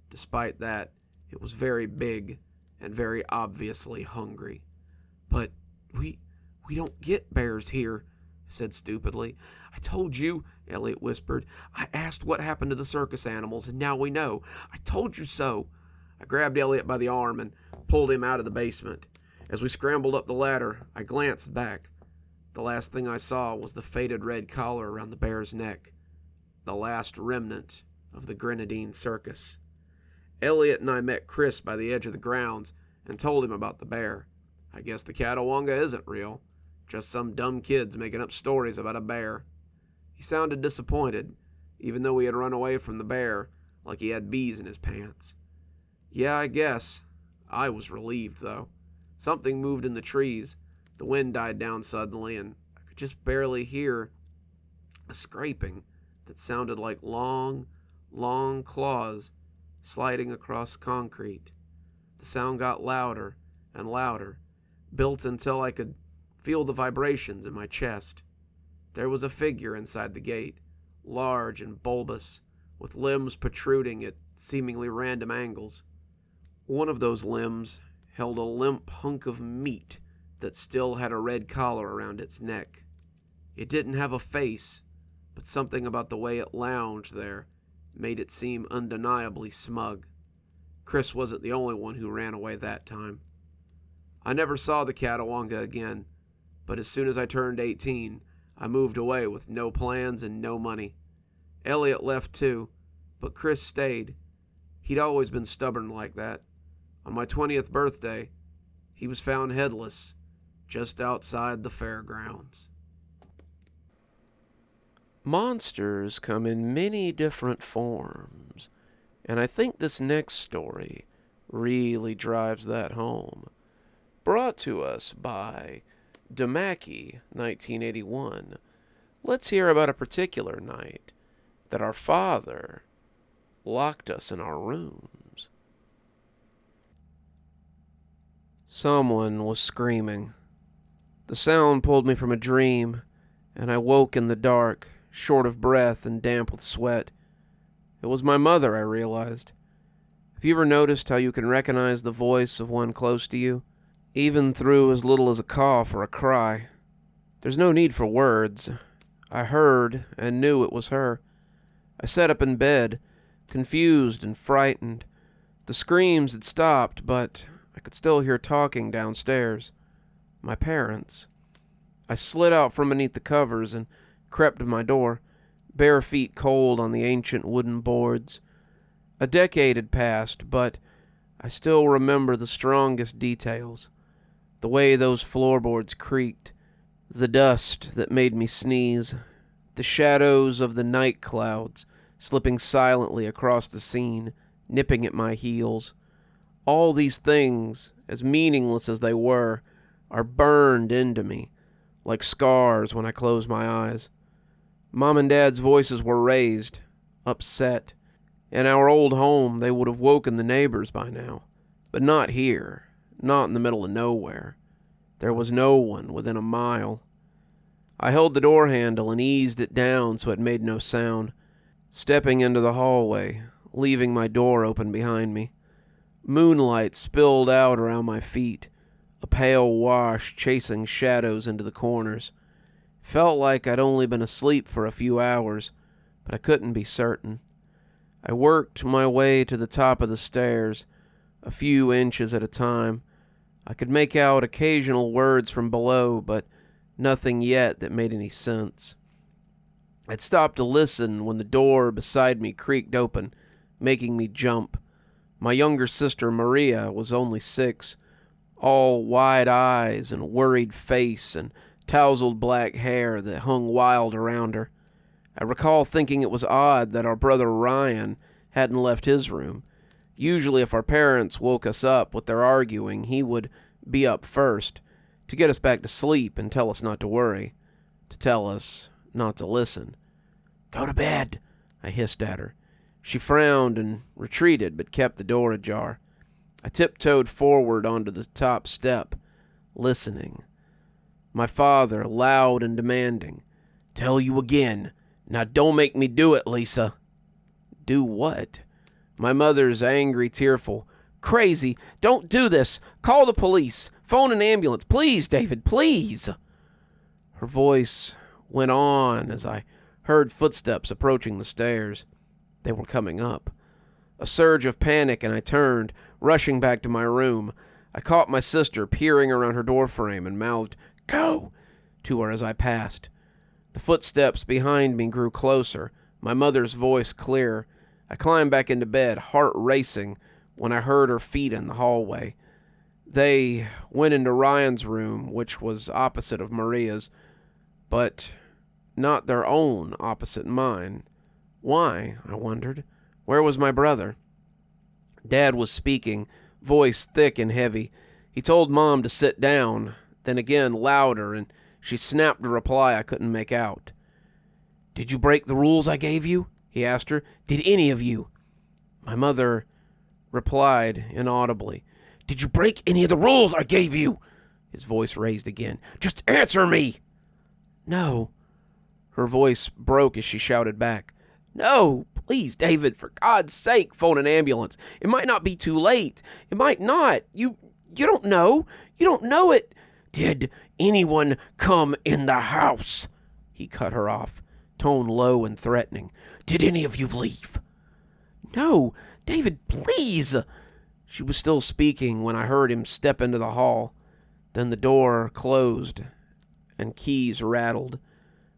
Despite that, it was very big and very obviously hungry. "But we don't get bears here," I said stupidly. "I told you," Elliot whispered. "I asked what happened to the circus animals, and now we know. I told you so." I grabbed Elliot by the arm and pulled him out of the basement. As we scrambled up the ladder, I glanced back. The last thing I saw was the faded red collar around the bear's neck, the last remnant of the Grenadine Circus. Elliot and I met Chris by the edge of the grounds and told him about the bear. I guess the catawanga isn't real, just some dumb kids making up stories about a bear. He sounded disappointed, even though he had run away from the bear like he had bees in his pants. Yeah, I guess. I was relieved, though. Something moved in the trees. The wind died down suddenly, and I could just barely hear a scraping that sounded like long, long claws sliding across concrete. The sound got louder and louder, built until I could feel the vibrations in my chest. There was a figure inside the gate, large and bulbous, with limbs protruding at seemingly random angles. One of those limbs held a limp hunk of meat that still had a red collar around its neck. It didn't have a face, but something about the way it lounged there made it seem undeniably smug. Chris wasn't the only one who ran away that time. I never saw the Catawanga again, but as soon as I turned 18, I moved away with no plans and no money. Elliot left too, but Chris stayed. He'd always been stubborn like that. On my 20th birthday, he was found headless just outside the fairgrounds. Monsters come in many different forms, and I think this next story really drives that home. Brought to us by Damaki, 1981. Let's hear about a particular night that our father locked us in our rooms. Someone was screaming. The sound pulled me from a dream, and I woke in the dark, short of breath and damp with sweat. It was my mother, I realized. Have you ever noticed how you can recognize the voice of one close to you, even through as little as a cough or a cry? There's no need for words. I heard and knew it was her. I sat up in bed, confused and frightened. The screams had stopped, but I could still hear talking downstairs. My parents. I slid out from beneath the covers and crept to my door, bare feet cold on the ancient wooden boards. A decade had passed, but I still remember the strongest details. The way those floorboards creaked, the dust that made me sneeze, the shadows of the night clouds slipping silently across the scene, nipping at my heels. All these things, as meaningless as they were, are burned into me, like scars when I close my eyes. Mom and Dad's voices were raised, upset. In our old home, they would have woken the neighbors by now. But not here, not in the middle of nowhere. There was no one within a mile. I held the door handle and eased it down so it made no sound, stepping into the hallway, leaving my door open behind me. Moonlight spilled out around my feet, a pale wash chasing shadows into the corners. Felt like I'd only been asleep for a few hours, but I couldn't be certain. I worked my way to the top of the stairs, a few inches at a time. I could make out occasional words from below, but nothing yet that made any sense. I'd stopped to listen when the door beside me creaked open, making me jump. My younger sister, Maria, was only 6, all wide eyes and worried face and tousled black hair that hung wild around her. I recall thinking it was odd that our brother Ryan hadn't left his room. Usually if our parents woke us up with their arguing, he would be up first, to get us back to sleep and tell us not to worry, to tell us not to listen. "Go to bed," I hissed at her. She frowned and retreated, but kept the door ajar. I tiptoed forward onto the top step, listening. My father, loud and demanding. "Tell you again. Now don't make me do it, Lisa." "Do what?" My mother's angry, tearful. "Crazy. Don't do this. Call the police. Phone an ambulance. Please, David, please." Her voice went on as I heard footsteps approaching the stairs. They were coming up. A surge of panic, and I turned, rushing back to my room. I caught my sister peering around her doorframe and mouthed, "Go!" to her as I passed. The footsteps behind me grew closer, my mother's voice clear. I climbed back into bed, heart racing, when I heard her feet in the hallway. They went into Ryan's room, which was opposite of Maria's, but not their own opposite mine. Why, I wondered. Where was my brother? Dad was speaking, voice thick and heavy. He told Mom to sit down, then again louder, and she snapped a reply I couldn't make out. "Did you break the rules I gave you?" he asked her. "Did any of you?" My mother replied inaudibly. "Did you break any of the rules I gave you?" His voice raised again. "Just answer me!" "No." Her voice broke as she shouted back, "No, please, David, for God's sake, phone an ambulance. It might not be too late. It might not. You don't know. You don't know it." "Did anyone come in the house?" He cut her off, tone low and threatening. "Did any of you leave?" "No, David, please." She was still speaking when I heard him step into the hall. Then the door closed and keys rattled.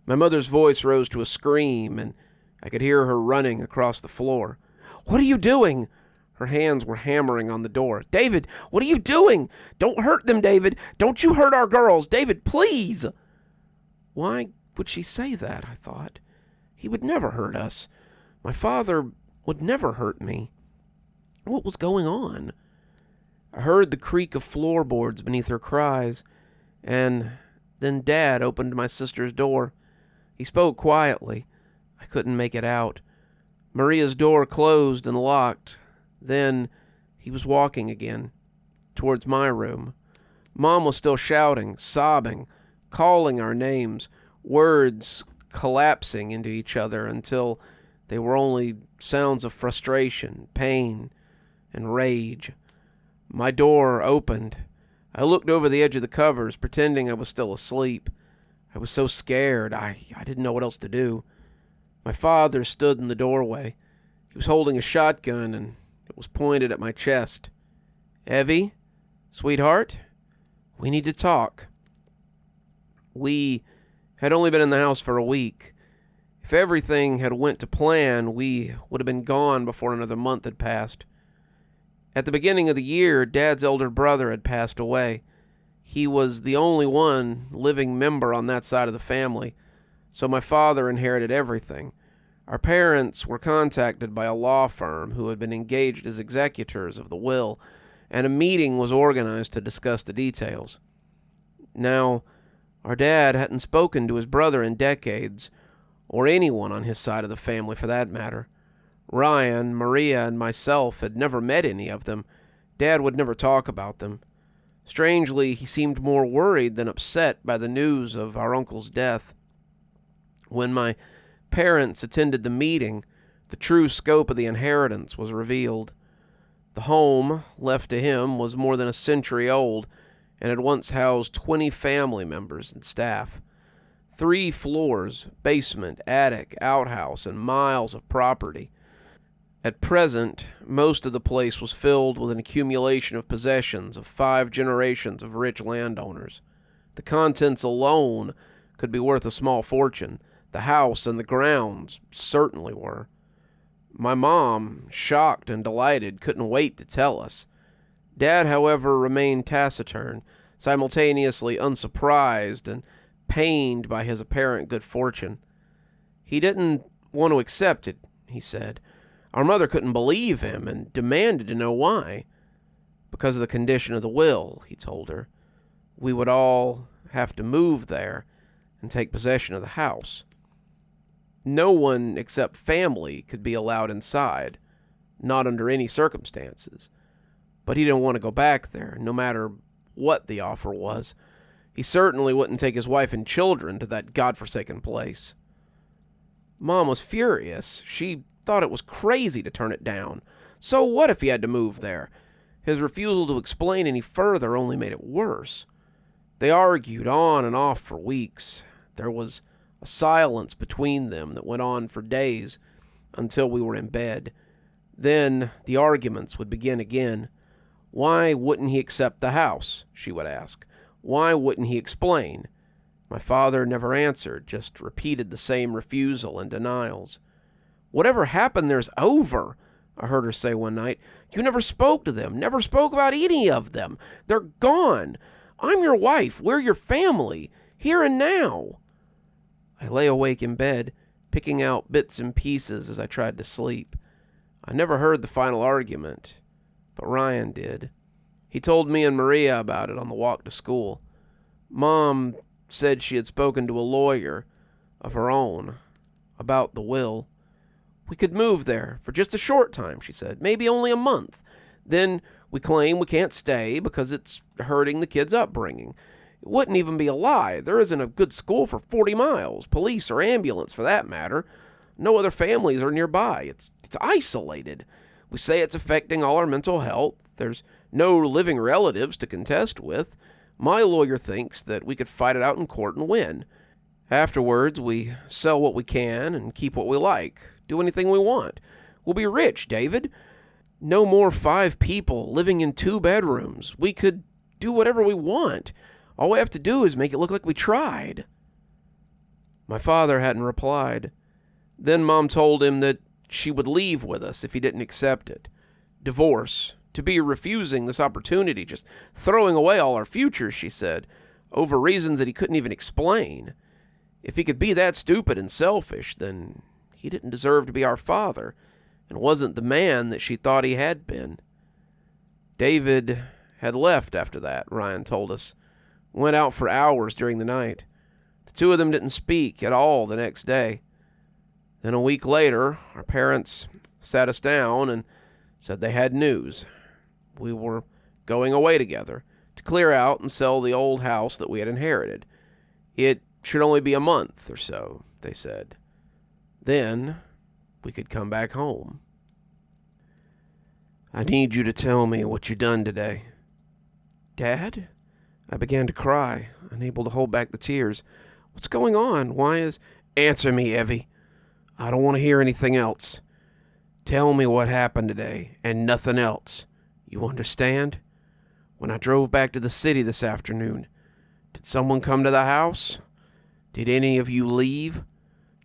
My mother's voice rose to a scream, and I could hear her running across the floor. "What are you doing?" Her hands were hammering on the door. "David, what are you doing? Don't hurt them, David. Don't you hurt our girls. David, please." Why would she say that, I thought. He would never hurt us. My father would never hurt me. What was going on? I heard the creak of floorboards beneath her cries, and then Dad opened my sister's door. He spoke quietly. I couldn't make it out. Maria's door closed and locked. Then he was walking again, towards my room. Mom was still shouting, sobbing, calling our names, words collapsing into each other until they were only sounds of frustration, pain, and rage. My door opened. I looked over the edge of the covers, pretending I was still asleep. I was so scared, I didn't know what else to do. My father stood in the doorway. He was holding a shotgun, and it was pointed at my chest. "Evie, sweetheart, we need to talk." We had only been in the house for a week. If everything had went to plan, we would have been gone before another month had passed. At the beginning of the year, Dad's elder brother had passed away. He was the only one living member on that side of the family, so my father inherited everything. Our parents were contacted by a law firm who had been engaged as executors of the will, and a meeting was organized to discuss the details. Now, our dad hadn't spoken to his brother in decades, or anyone on his side of the family for that matter. Ryan, Maria, and myself had never met any of them. Dad would never talk about them. Strangely, he seemed more worried than upset by the news of our uncle's death. When my parents attended the meeting, the true scope of the inheritance was revealed. The home, left to him, was more than a century old and had once housed 20 family members and staff. 3 floors, basement, attic, outhouse, and miles of property. At present, most of the place was filled with an accumulation of possessions of 5 generations of rich landowners. The contents alone could be worth a small fortune. The house and the grounds certainly were. My mom, shocked and delighted, couldn't wait to tell us. Dad, however, remained taciturn, simultaneously unsurprised and pained by his apparent good fortune. He didn't want to accept it, he said. Our mother couldn't believe him and demanded to know why. Because of the condition of the will, he told her. We would all have to move there and take possession of the house. No one except family could be allowed inside, not under any circumstances. But he didn't want to go back there, no matter what the offer was. He certainly wouldn't take his wife and children to that godforsaken place. Mom was furious. She thought it was crazy to turn it down. So what if he had to move there? His refusal to explain any further only made it worse. They argued on and off for weeks. There was a silence between them that went on for days until we were in bed. Then the arguments would begin again. Why wouldn't he accept the house? She would ask. Why wouldn't he explain? My father never answered, just repeated the same refusal and denials. "Whatever happened there's over," I heard her say one night. "You never spoke to them, never spoke about any of them. They're gone. I'm your wife. We're your family, here and now." I lay awake in bed, picking out bits and pieces as I tried to sleep. I never heard the final argument, but Ryan did. He told me and Maria about it on the walk to school. Mom said she had spoken to a lawyer of her own about the will. "We could move there for just a short time," she said, "maybe only a month. Then we claim we can't stay because it's hurting the kids' upbringing. It wouldn't even be a lie. There isn't a good school for 40 miles, police or ambulance for that matter. No other families are nearby. It's isolated. We say it's affecting all our mental health. There's no living relatives to contest with. My lawyer thinks that we could fight it out in court and win. Afterwards, we sell what we can and keep what we like. Do anything we want. We'll be rich, David. No more 5 people living in 2 bedrooms. We could do whatever we want. All we have to do is make it look like we tried. My father hadn't replied. Then Mom told him that she would leave with us if he didn't accept it. Divorce. To be refusing this opportunity, just throwing away all our futures, she said, over reasons that he couldn't even explain. If he could be that stupid and selfish, then he didn't deserve to be our father, and wasn't the man that she thought he had been. David had left after that, Ryan told us. Went out for hours during the night. The 2 of them didn't speak at all the next day. Then a week later, our parents sat us down and said they had news. We were going away together to clear out and sell the old house that we had inherited. It should only be a month or so, they said. Then we could come back home. I need you to tell me what you done today. Dad? I began to cry, unable to hold back the tears. What's going on? Why is... Answer me, Evie. I don't want to hear anything else. Tell me what happened today, and nothing else. You understand? When I drove back to the city this afternoon, did someone come to the house? Did any of you leave?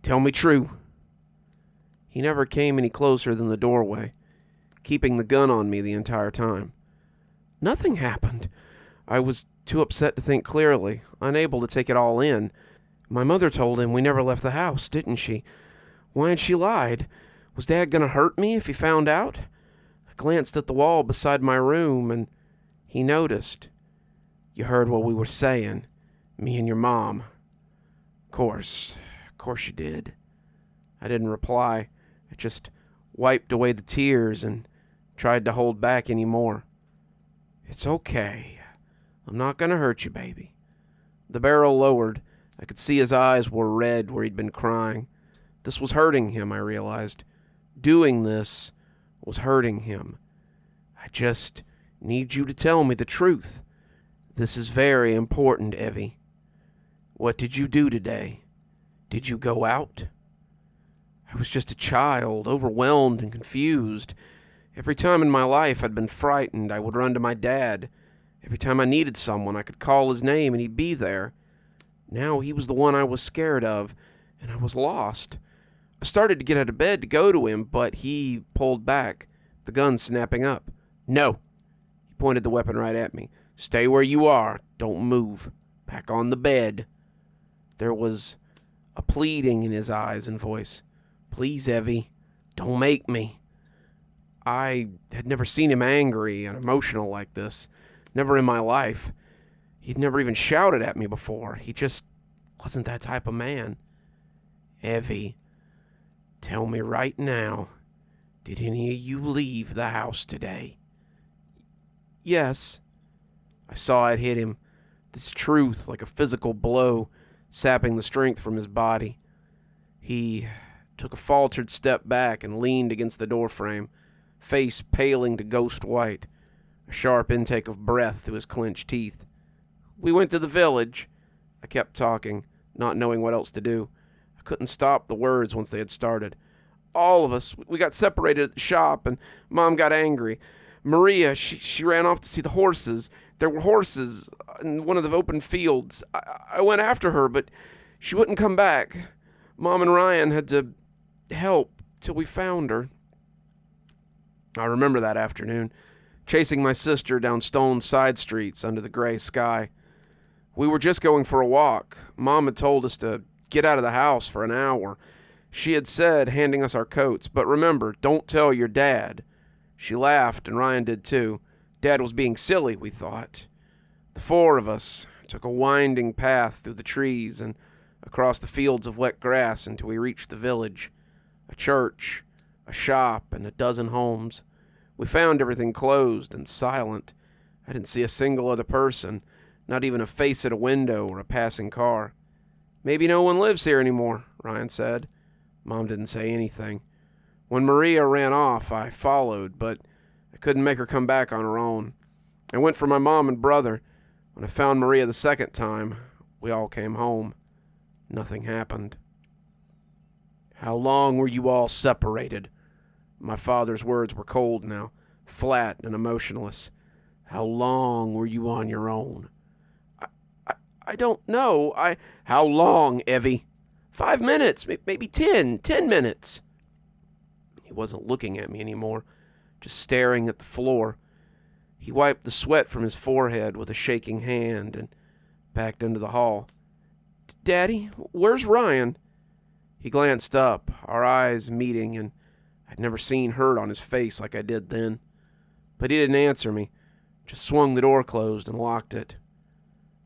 Tell me true. He never came any closer than the doorway, keeping the gun on me the entire time. Nothing happened. I was too upset to think clearly, unable to take it all in. My mother told him we never left the house, didn't she? Why had she lied? Was Dad going to hurt me if he found out? I glanced at the wall beside my room, and he noticed. You heard what we were saying, me and your mom. Of course you did. I didn't reply. I just wiped away the tears and tried to hold back any more. It's okay. I'm not going to hurt you, baby. The barrel lowered. I could see his eyes were red where he'd been crying. This was hurting him, I realized. Doing this was hurting him. I just need you to tell me the truth. This is very important, Evie. What did you do today? Did you go out? I was just a child, overwhelmed and confused. Every time in my life I'd been frightened, I would run to my dad. Every time I needed someone, I could call his name and he'd be there. Now he was the one I was scared of, and I was lost. I started to get out of bed to go to him, but he pulled back, the gun snapping up. No! He pointed the weapon right at me. Stay where you are. Don't move. Back on the bed. There was a pleading in his eyes and voice. Please, Evie, don't make me. I had never seen him angry and emotional like this. Never in my life. He'd never even shouted at me before. He just wasn't that type of man. Evie, tell me right now, did any of you leave the house today? Yes. I saw it hit him. This truth, like a physical blow, sapping the strength from his body. He took a faltered step back and leaned against the doorframe, face paling to ghost white, a sharp intake of breath through his clenched teeth. We went to the village. I kept talking, not knowing what else to do. I couldn't stop the words once they had started. All of us, we got separated at the shop, and Mom got angry. Maria, she ran off to see the horses. There were horses in one of the open fields. I went after her, but she wouldn't come back. Mom and Ryan had to help till we found her. I remember that afternoon, chasing my sister down stone side streets under the gray sky. We were just going for a walk. Mom had told us to get out of the house for an hour. She had said, handing us our coats, but remember, don't tell your dad. She laughed, and Ryan did too. Dad was being silly, we thought. The 4 of us took a winding path through the trees and across the fields of wet grass until we reached the village. A church, a shop, and a dozen homes. We found everything closed and silent. I didn't see a single other person. Not even a face at a window or a passing car. "Maybe no one lives here anymore," Ryan said. Mom didn't say anything. When Maria ran off, I followed, but I couldn't make her come back on her own. I went for my mom and brother. When I found Maria the second time, we all came home. Nothing happened. "How long were you all separated?" My father's words were cold now, flat and emotionless. "How long were you on your own?" I don't know. How long, Evie?" 5 minutes, maybe 10 minutes. He wasn't looking at me anymore, just staring at the floor. He wiped the sweat from his forehead with a shaking hand and backed into the hall. "Daddy, where's Ryan?" He glanced up, our eyes meeting, and I'd never seen hurt on his face like I did then. But he didn't answer me, just swung the door closed and locked it.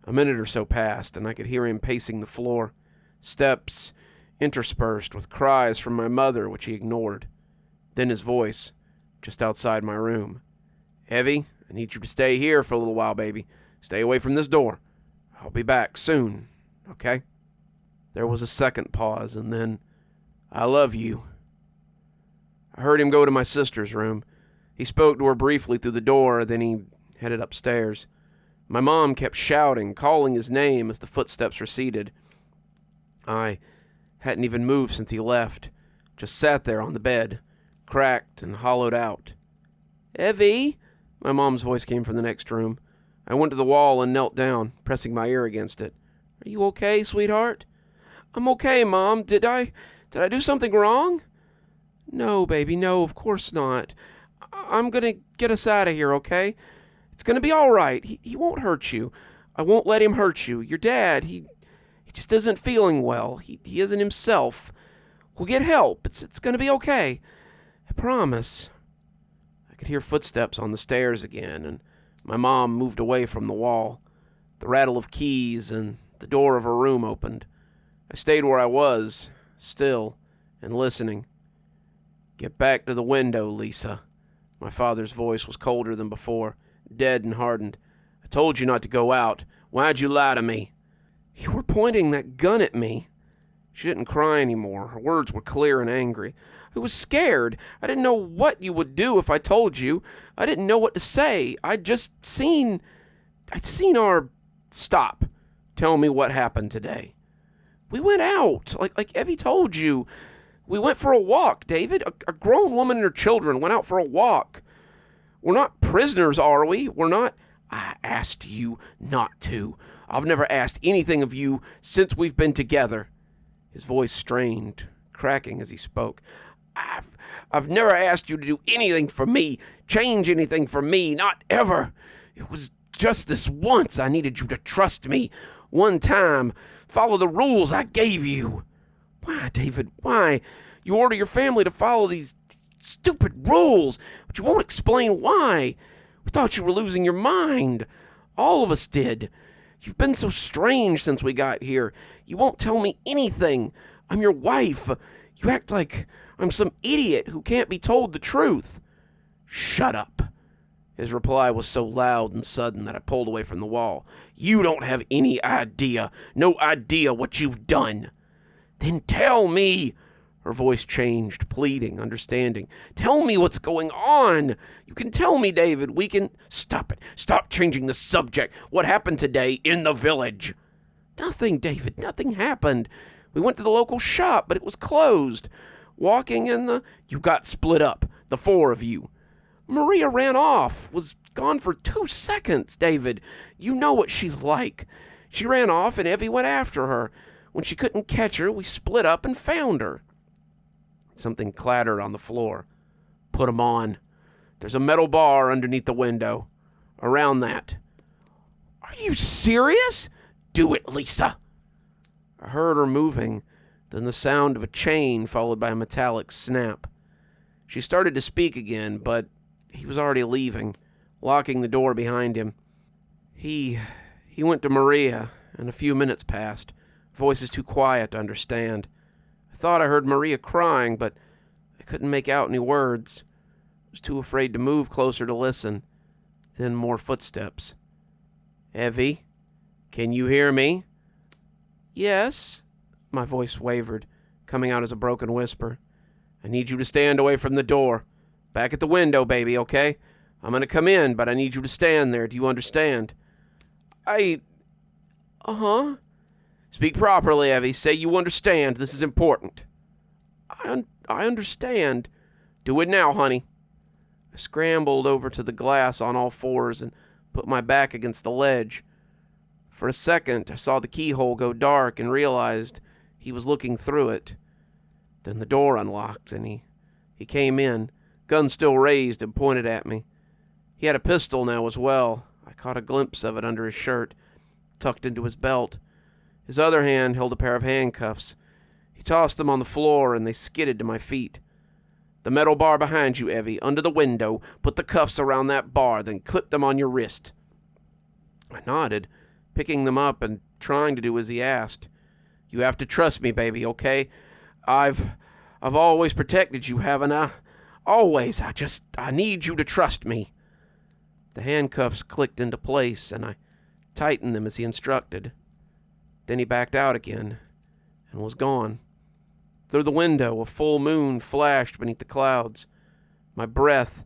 A minute or so passed, and I could hear him pacing the floor, steps interspersed with cries from my mother, which he ignored. Then his voice, just outside my room. "Evie, I need you to stay here for a little while, baby. Stay away from this door. I'll be back soon, okay?" There was a second pause, and then, "I love you." I heard him go to my sister's room. He spoke to her briefly through the door, then he headed upstairs. My mom kept shouting, calling his name as the footsteps receded. I hadn't even moved since he left, just sat there on the bed, cracked and hollowed out. "Evie?" My mom's voice came from the next room. I went to the wall and knelt down, pressing my ear against it. "Are you okay, sweetheart?" "I'm okay, Mom. Did I do something wrong?" "No, baby, no, of course not. I'm gonna get us out of here, okay? It's gonna be all right. He won't hurt you. I won't let him hurt you. Your dad, he just isn't feeling well. He isn't himself. We'll get help. It's gonna be okay. I promise." I could hear footsteps on the stairs again, and my mom moved away from the wall. The rattle of keys and the door of her room opened. I stayed where I was, still and listening. "Get back to the window, Lisa." My father's voice was colder than before, dead and hardened. "I told you not to go out. Why'd you lie to me?" "You were pointing that gun at me." She didn't cry anymore. Her words were clear and angry. "I was scared. I didn't know what you would do if I told you. I didn't know what to say. I'd seen our... Stop. Tell me what happened today." "We went out, like Evie told you. We went for a walk, David. A grown woman and her children went out for a walk. We're not prisoners, are we? We're not..." "I asked you not to. I've never asked anything of you since we've been together." His voice strained, cracking as he spoke. I've never asked you to do anything for me, change anything for me, not ever. It was just this once I needed you to trust me. One time, follow the rules I gave you." "Why, David, why? You order your family to follow these stupid rules, but you won't explain why. We thought you were losing your mind. All of us did. You've been so strange since we got here. You won't tell me anything. I'm your wife. You act like I'm some idiot who can't be told the truth." "Shut up." His reply was so loud and sudden that I pulled away from the wall. "You don't have any idea. No idea what you've done." "Then tell me." Her voice changed, pleading, understanding. "Tell me what's going on. You can tell me, David. We can..." "Stop it. Stop changing the subject. What happened today in the village?" "Nothing, David. Nothing happened. We went to the local shop, but it was closed. Walking in the..." "You got split up. The four of you." "Maria ran off. Was gone for 2 seconds, David. You know what she's like. She ran off and Evie went after her. When she couldn't catch her, we split up and found her." Something clattered on the floor. "Put 'em on. There's a metal bar underneath the window. Around that." "Are you serious?" "Do it, Lisa." I heard her moving, then the sound of a chain followed by a metallic snap. She started to speak again, but he was already leaving, locking the door behind him. He went to Maria, and a few minutes passed, voices too quiet to understand. I thought I heard Maria crying, but I couldn't make out any words. I was too afraid to move closer to listen. Then more footsteps. "Evie?" Can you hear me? Yes. My voice wavered, coming out as a broken whisper. I need you to stand away from the door. Back at the window, baby, okay? I'm gonna come in, but I need you to stand there. Do you understand? Uh-huh. Speak properly, Evie. Say you understand. This is important. I understand. Do it now, honey. I scrambled over to the glass on all fours and put my back against the ledge. For a second, I saw the keyhole go dark and realized he was looking through it. Then the door unlocked, and he came in, gun still raised and pointed at me. He had a pistol now as well. I caught a glimpse of it under his shirt, tucked into his belt. His other hand held a pair of handcuffs. He tossed them on the floor, and they skidded to my feet. The metal bar behind you, Evie, under the window. Put the cuffs around that bar, then clip them on your wrist. I nodded, picking them up and trying to do as he asked. You have to trust me, baby, okay? I've always protected you, haven't I? Always. I need you to trust me. The handcuffs clicked into place, and I tightened them as he instructed. Then he backed out again and was gone. Through the window, a full moon flashed beneath the clouds. My breath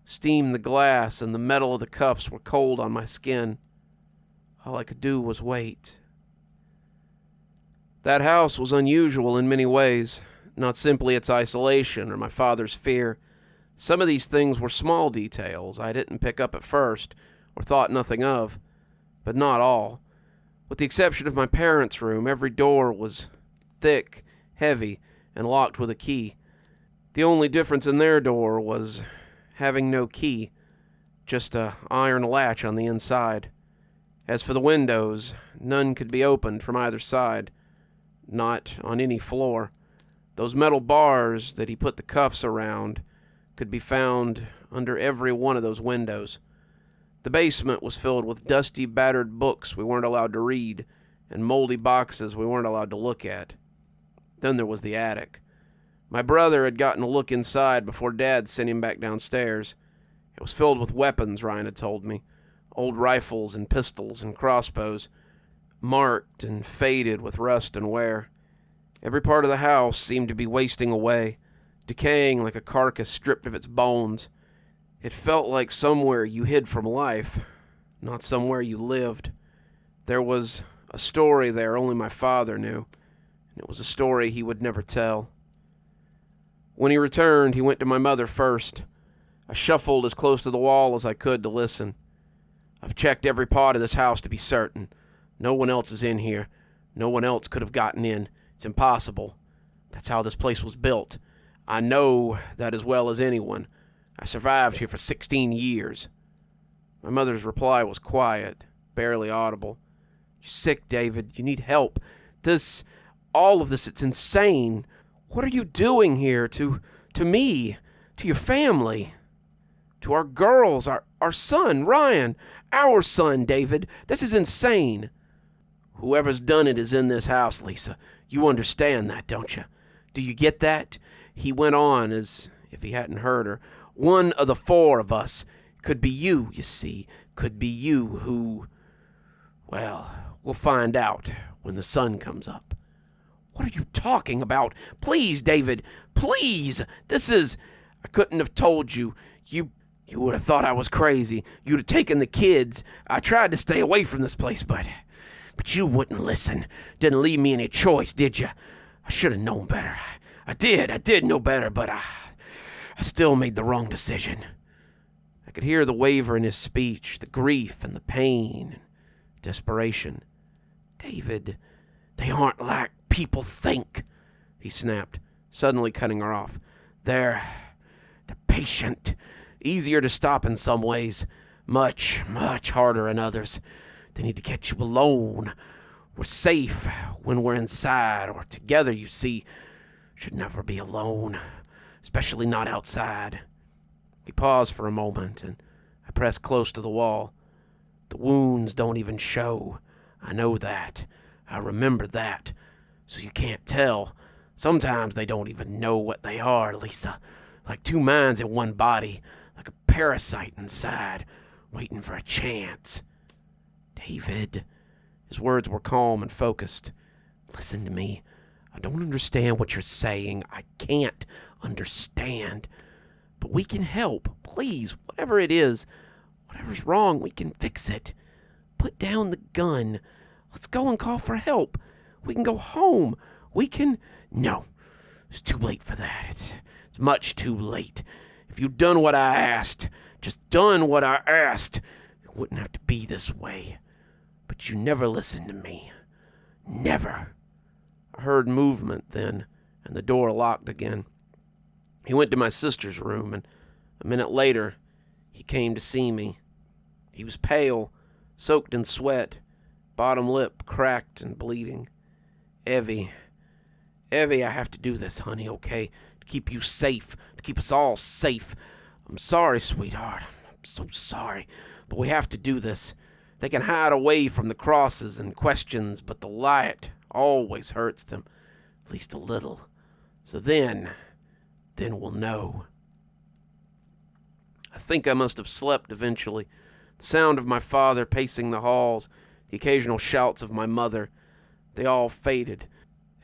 steamed the glass, and the metal of the cuffs were cold on my skin. All I could do was wait. That house was unusual in many ways, not simply its isolation or my father's fear. Some of these things were small details I didn't pick up at first or thought nothing of, but not all. With the exception of my parents' room, every door was thick, heavy, and locked with a key. The only difference in their door was having no key, just a iron latch on the inside. As for the windows, none could be opened from either side, not on any floor. Those metal bars that he put the cuffs around could be found under every one of those windows. The basement was filled with dusty, battered books we weren't allowed to read, and moldy boxes we weren't allowed to look at. Then there was the attic. My brother had gotten a look inside before Dad sent him back downstairs. It was filled with weapons, Ryan had told me. Old rifles and pistols and crossbows, marked and faded with rust and wear. Every part of the house seemed to be wasting away, decaying like a carcass stripped of its bones. It felt like somewhere you hid from life, not somewhere you lived. There was a story there only my father knew, and it was a story he would never tell. When he returned, he went to my mother first. I shuffled as close to the wall as I could to listen. I've checked every part of this house to be certain. No one else is in here. No one else could have gotten in. It's impossible. That's how this place was built. I know that as well as anyone. I survived here for 16 years. My mother's reply was quiet, barely audible. You're sick, David. You need help. All of this, it's insane. What are you doing here to me, to your family, to our girls, our son, Ryan, our son, David? This is insane. Whoever's done it is in this house, Lisa. You understand that, don't you? Do you get that? He went on as if he hadn't heard her. One of the four of us. Could be you see. Could be you who... Well, we'll find out when the sun comes up. What are you talking about? Please, David, please. I couldn't have told you. You would have thought I was crazy. You'd have taken the kids. I tried to stay away from this place, but you wouldn't listen. Didn't leave me any choice, did you? I should have known better. I did know better, but I still made the wrong decision. I could hear the waver in his speech, the grief and the pain and desperation. David, they aren't like people think, he snapped, suddenly cutting her off. They're patient. Easier to stop in some ways. Much, much harder in others. They need to get you alone. We're safe when we're inside or together, you see. Should never be alone, especially not outside. He paused for a moment, and I pressed close to the wall. The wounds don't even show. I know that. I remember that. So you can't tell. Sometimes they don't even know what they are, Lisa. Like two minds in one body, like a parasite inside, waiting for a chance. David, His words were calm and focused. "Listen to me. I don't understand what you're saying. I can't understand. But we can help. Please, whatever it is, whatever's wrong, we can fix it. Put down the gun. Let's go and call for help. We can go home. We can..." "No, it's too late for that. It's much too late. If you'd done what I asked, just done what I asked, it wouldn't have to be this way. But you never listened to me. Never." I heard movement then, and the door locked again. He went to my sister's room, and a minute later, he came to see me. He was pale, soaked in sweat, bottom lip cracked and bleeding. Evie, I have to do this, honey, okay? To keep you safe, to keep us all safe. I'm sorry, sweetheart. I'm so sorry, but we have to do this. They can hide away from the crosses and questions, but the light always hurts them, at least a little. So then we'll know. I think I must have slept eventually. The sound of my father pacing the halls, the occasional shouts of my mother, they all faded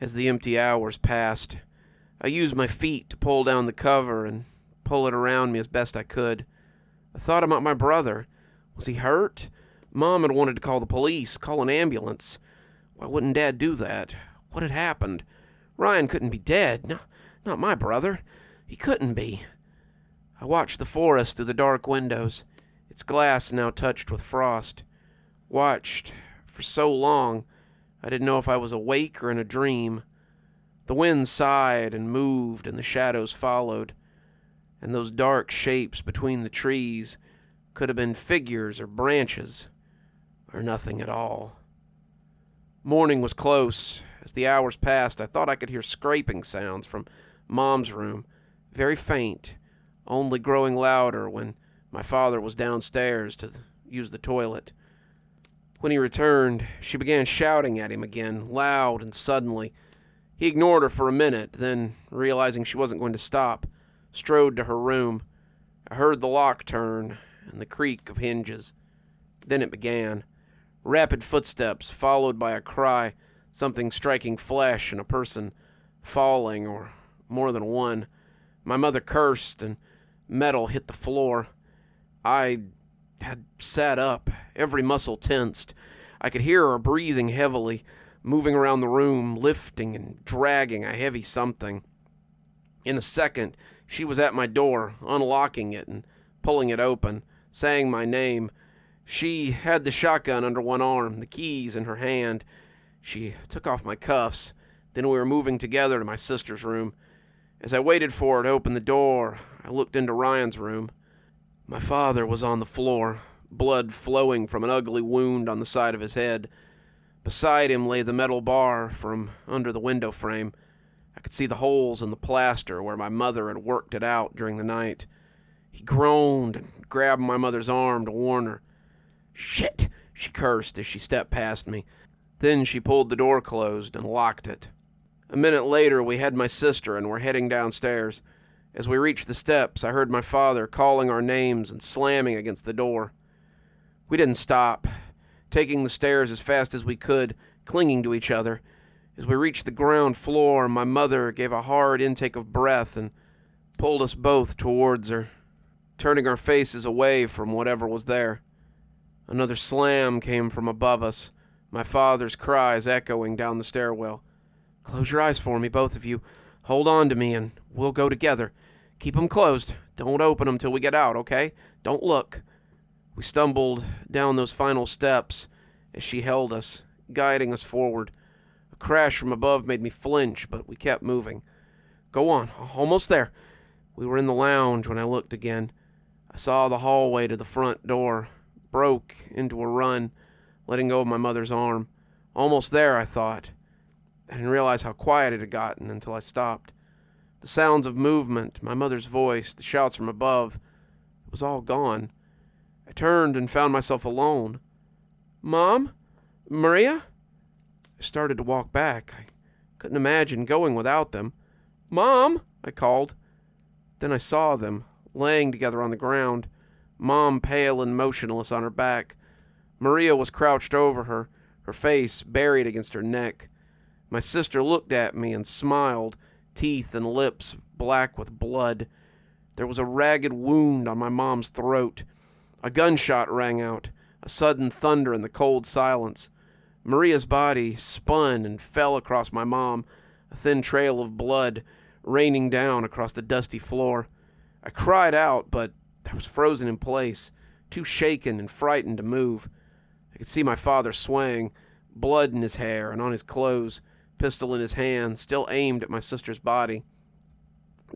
as the empty hours passed. I used my feet to pull down the cover and pull it around me as best I could. I thought about my brother. Was he hurt? Mom had wanted to call the police, call an ambulance. Why wouldn't Dad do that? What had happened? Ryan couldn't be dead. No, not my brother. He couldn't be. I watched the forest through the dark windows, its glass now touched with frost. Watched for so long, I didn't know if I was awake or in a dream. The wind sighed and moved, and the shadows followed. And those dark shapes between the trees could have been figures or branches, or nothing at all. Morning was close. As the hours passed, I thought I could hear scraping sounds from Mom's room, very faint, only growing louder when my father was downstairs to use the toilet. When he returned, she began shouting at him again, loud and suddenly. He ignored her for a minute, then, realizing she wasn't going to stop, strode to her room. I heard the lock turn and the creak of hinges. Then it began. Rapid footsteps, followed by a cry, something striking flesh and a person falling, or more than one. My mother cursed, and metal hit the floor. I had sat up, every muscle tensed. I could hear her breathing heavily, moving around the room, lifting and dragging a heavy something. In a second, she was at my door, unlocking it and pulling it open, saying my name. She had the shotgun under one arm, the keys in her hand. She took off my cuffs. Then we were moving together to my sister's room. As I waited for her to open the door, I looked into Ryan's room. My father was on the floor, blood flowing from an ugly wound on the side of his head. Beside him lay the metal bar from under the window frame. I could see the holes in the plaster where my mother had worked it out during the night. He groaned and grabbed my mother's arm to warn her. "Shit!" she cursed as she stepped past me. Then she pulled the door closed and locked it. A minute later, we had my sister and were heading downstairs. As we reached the steps, I heard my father calling our names and slamming against the door. We didn't stop, taking the stairs as fast as we could, clinging to each other. As we reached the ground floor, my mother gave a hard intake of breath and pulled us both towards her, turning our faces away from whatever was there. Another slam came from above us, my father's cries echoing down the stairwell. "Close your eyes for me, both of you. Hold on to me, and we'll go together. Keep 'em closed. Don't open 'em till we get out, okay? Don't look." We stumbled down those final steps as she held us, guiding us forward. A crash from above made me flinch, but we kept moving. "Go on. Almost there." We were in the lounge when I looked again. I saw the hallway to the front door, broke into a run, letting go of my mother's arm. Almost there, I thought. I didn't realize how quiet it had gotten until I stopped. The sounds of movement, my mother's voice, the shouts from above, it was all gone. I turned and found myself alone. "Mom? Maria?" I started to walk back. I couldn't imagine going without them. "Mom!" I called. Then I saw them, laying together on the ground, Mom pale and motionless on her back. Maria was crouched over her, her face buried against her neck. My sister looked at me and smiled, teeth and lips black with blood. There was a ragged wound on my mom's throat. A gunshot rang out, a sudden thunder in the cold silence. Maria's body spun and fell across my mom, a thin trail of blood raining down across the dusty floor. I cried out, but I was frozen in place, too shaken and frightened to move. I could see my father swaying, blood in his hair and on his clothes, pistol in his hand, still aimed at my sister's body.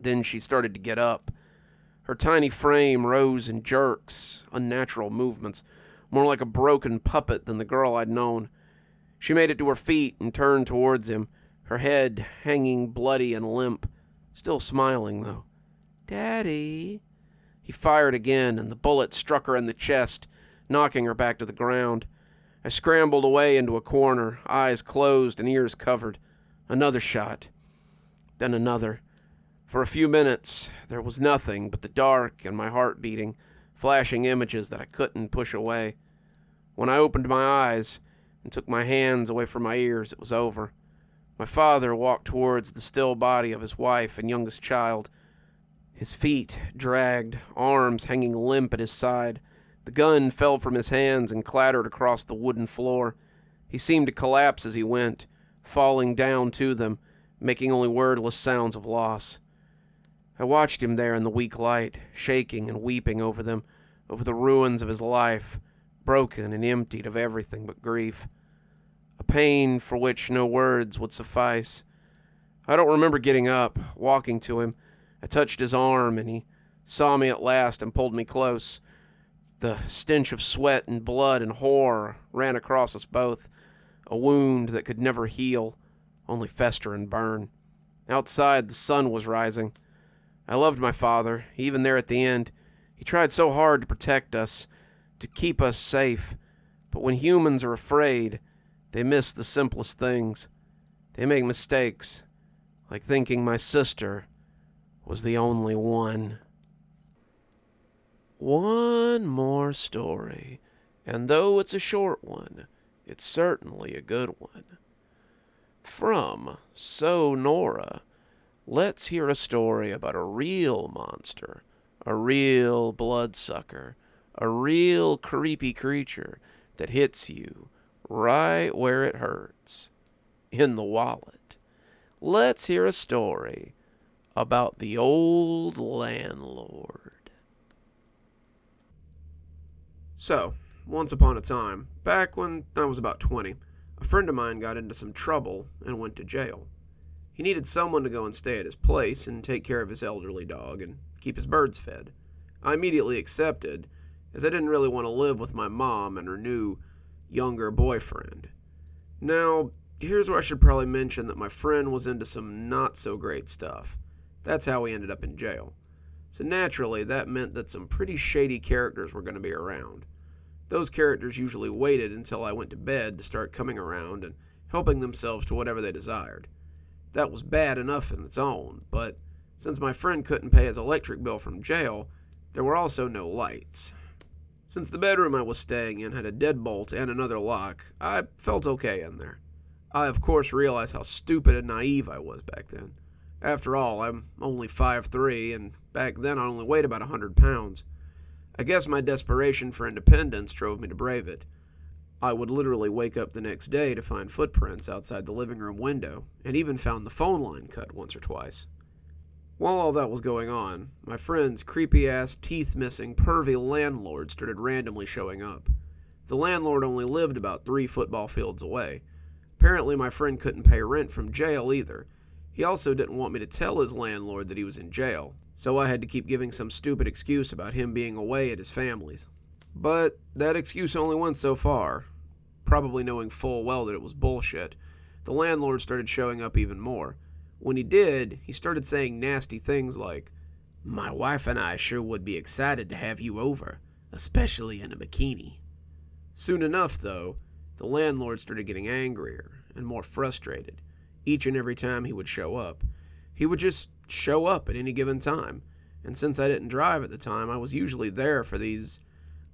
Then she started to get up. Her tiny frame rose in jerks, unnatural movements, more like a broken puppet than the girl I'd known. She made it to her feet and turned towards him, her head hanging bloody and limp, still smiling, though. "Daddy." He fired again, and the bullet struck her in the chest, knocking her back to the ground. I scrambled away into a corner, eyes closed and ears covered. Another shot. Then another. For a few minutes, there was nothing but the dark and my heart beating, flashing images that I couldn't push away. When I opened my eyes and took my hands away from my ears, it was over. My father walked towards the still body of his wife and youngest child. His feet dragged, arms hanging limp at his side. The gun fell from his hands and clattered across the wooden floor. He seemed to collapse as he went, falling down to them, making only wordless sounds of loss. I watched him there in the weak light, shaking and weeping over them, over the ruins of his life, broken and emptied of everything but grief. A pain for which no words would suffice. I don't remember getting up, walking to him. I touched his arm, and he saw me at last and pulled me close. The stench of sweat and blood and horror ran across us both, a wound that could never heal, only fester and burn. Outside, the sun was rising. I loved my father, even there at the end. He tried so hard to protect us, to keep us safe. But when humans are afraid, they miss the simplest things. They make mistakes, like thinking my sister was the only one. One more story, and though it's a short one, it's certainly a good one. From So Nora, let's hear a story about a real monster, a real bloodsucker, a real creepy creature that hits you right where it hurts, in the wallet. Let's hear a story about the old landlord. So, once upon a time, back when I was about 20, a friend of mine got into some trouble and went to jail. He needed someone to go and stay at his place and take care of his elderly dog and keep his birds fed. I immediately accepted, as I didn't really want to live with my mom and her new, younger boyfriend. Now, here's where I should probably mention that my friend was into some not-so-great stuff. That's how he ended up in jail. So naturally, that meant that some pretty shady characters were going to be around. Those characters usually waited until I went to bed to start coming around and helping themselves to whatever they desired. That was bad enough in its own, but since my friend couldn't pay his electric bill from jail, there were also no lights. Since the bedroom I was staying in had a deadbolt and another lock, I felt okay in there. I, of course, realized how stupid and naive I was back then. After all, I'm only 5'3", and back then I only weighed about 100 pounds. I guess my desperation for independence drove me to brave it. I would literally wake up the next day to find footprints outside the living room window, and even found the phone line cut once or twice. While all that was going on, my friend's creepy-ass, teeth-missing, pervy landlord started randomly showing up. The landlord only lived about 3 football fields away. Apparently my friend couldn't pay rent from jail either. He also didn't want me to tell his landlord that he was in jail, so I had to keep giving some stupid excuse about him being away at his family's. But that excuse only went so far. Probably knowing full well that it was bullshit, the landlord started showing up even more. When he did, he started saying nasty things like, "My wife and I sure would be excited to have you over, especially in a bikini." Soon enough, though, the landlord started getting angrier and more frustrated. Each and every time he would show up, he would just show up at any given time, and since I didn't drive at the time, I was usually there for these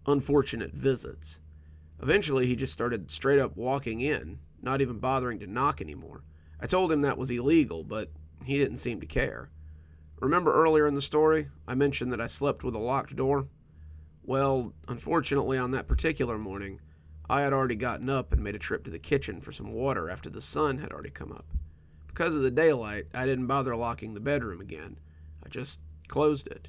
unfortunate visits. Eventually, he just started straight up walking in, not even bothering to knock anymore. I told him that was illegal, but he didn't seem to care. Remember earlier in the story, I mentioned that I slept with a locked door? Well, unfortunately on that particular morning, I had already gotten up and made a trip to the kitchen for some water after the sun had already come up. Because of the daylight, I didn't bother locking the bedroom again. I just closed it.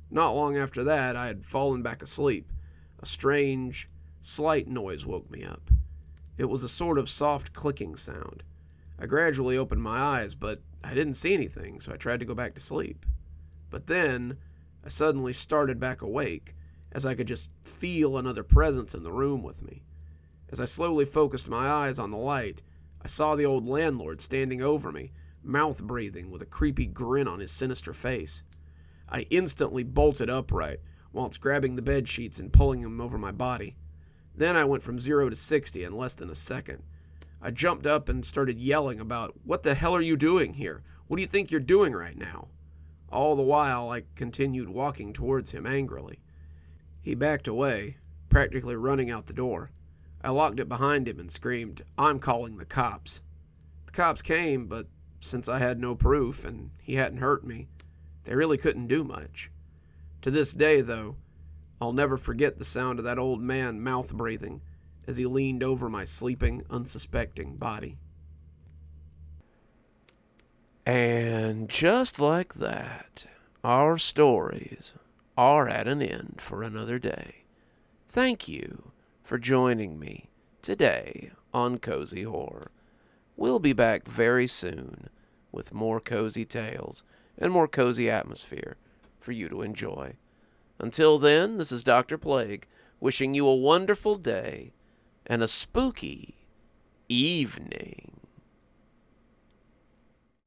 Not long after that, I had fallen back asleep. A strange, slight noise woke me up. It was a sort of soft clicking sound. I gradually opened my eyes, but I didn't see anything, so I tried to go back to sleep. But then, I suddenly started back awake, as I could just feel another presence in the room with me. As I slowly focused my eyes on the light, I saw the old landlord standing over me, mouth breathing with a creepy grin on his sinister face. I instantly bolted upright, whilst grabbing the bed sheets and pulling them over my body. Then I went from 0 to 60 in less than a second. I jumped up and started yelling about, "What the hell are you doing here? What do you think you're doing right now?" All the while, I continued walking towards him angrily. He backed away, practically running out the door. I locked it behind him and screamed, "I'm calling the cops." The cops came, but since I had no proof and he hadn't hurt me, they really couldn't do much. To this day, though, I'll never forget the sound of that old man mouth breathing as he leaned over my sleeping, unsuspecting body. And just like that, our stories are at an end for another day. Thank you for joining me today on Cozy Horror. We'll be back very soon with more cozy tales and more cozy atmosphere for you to enjoy. Until then, this is Dr. Plague wishing you a wonderful day and a spooky evening.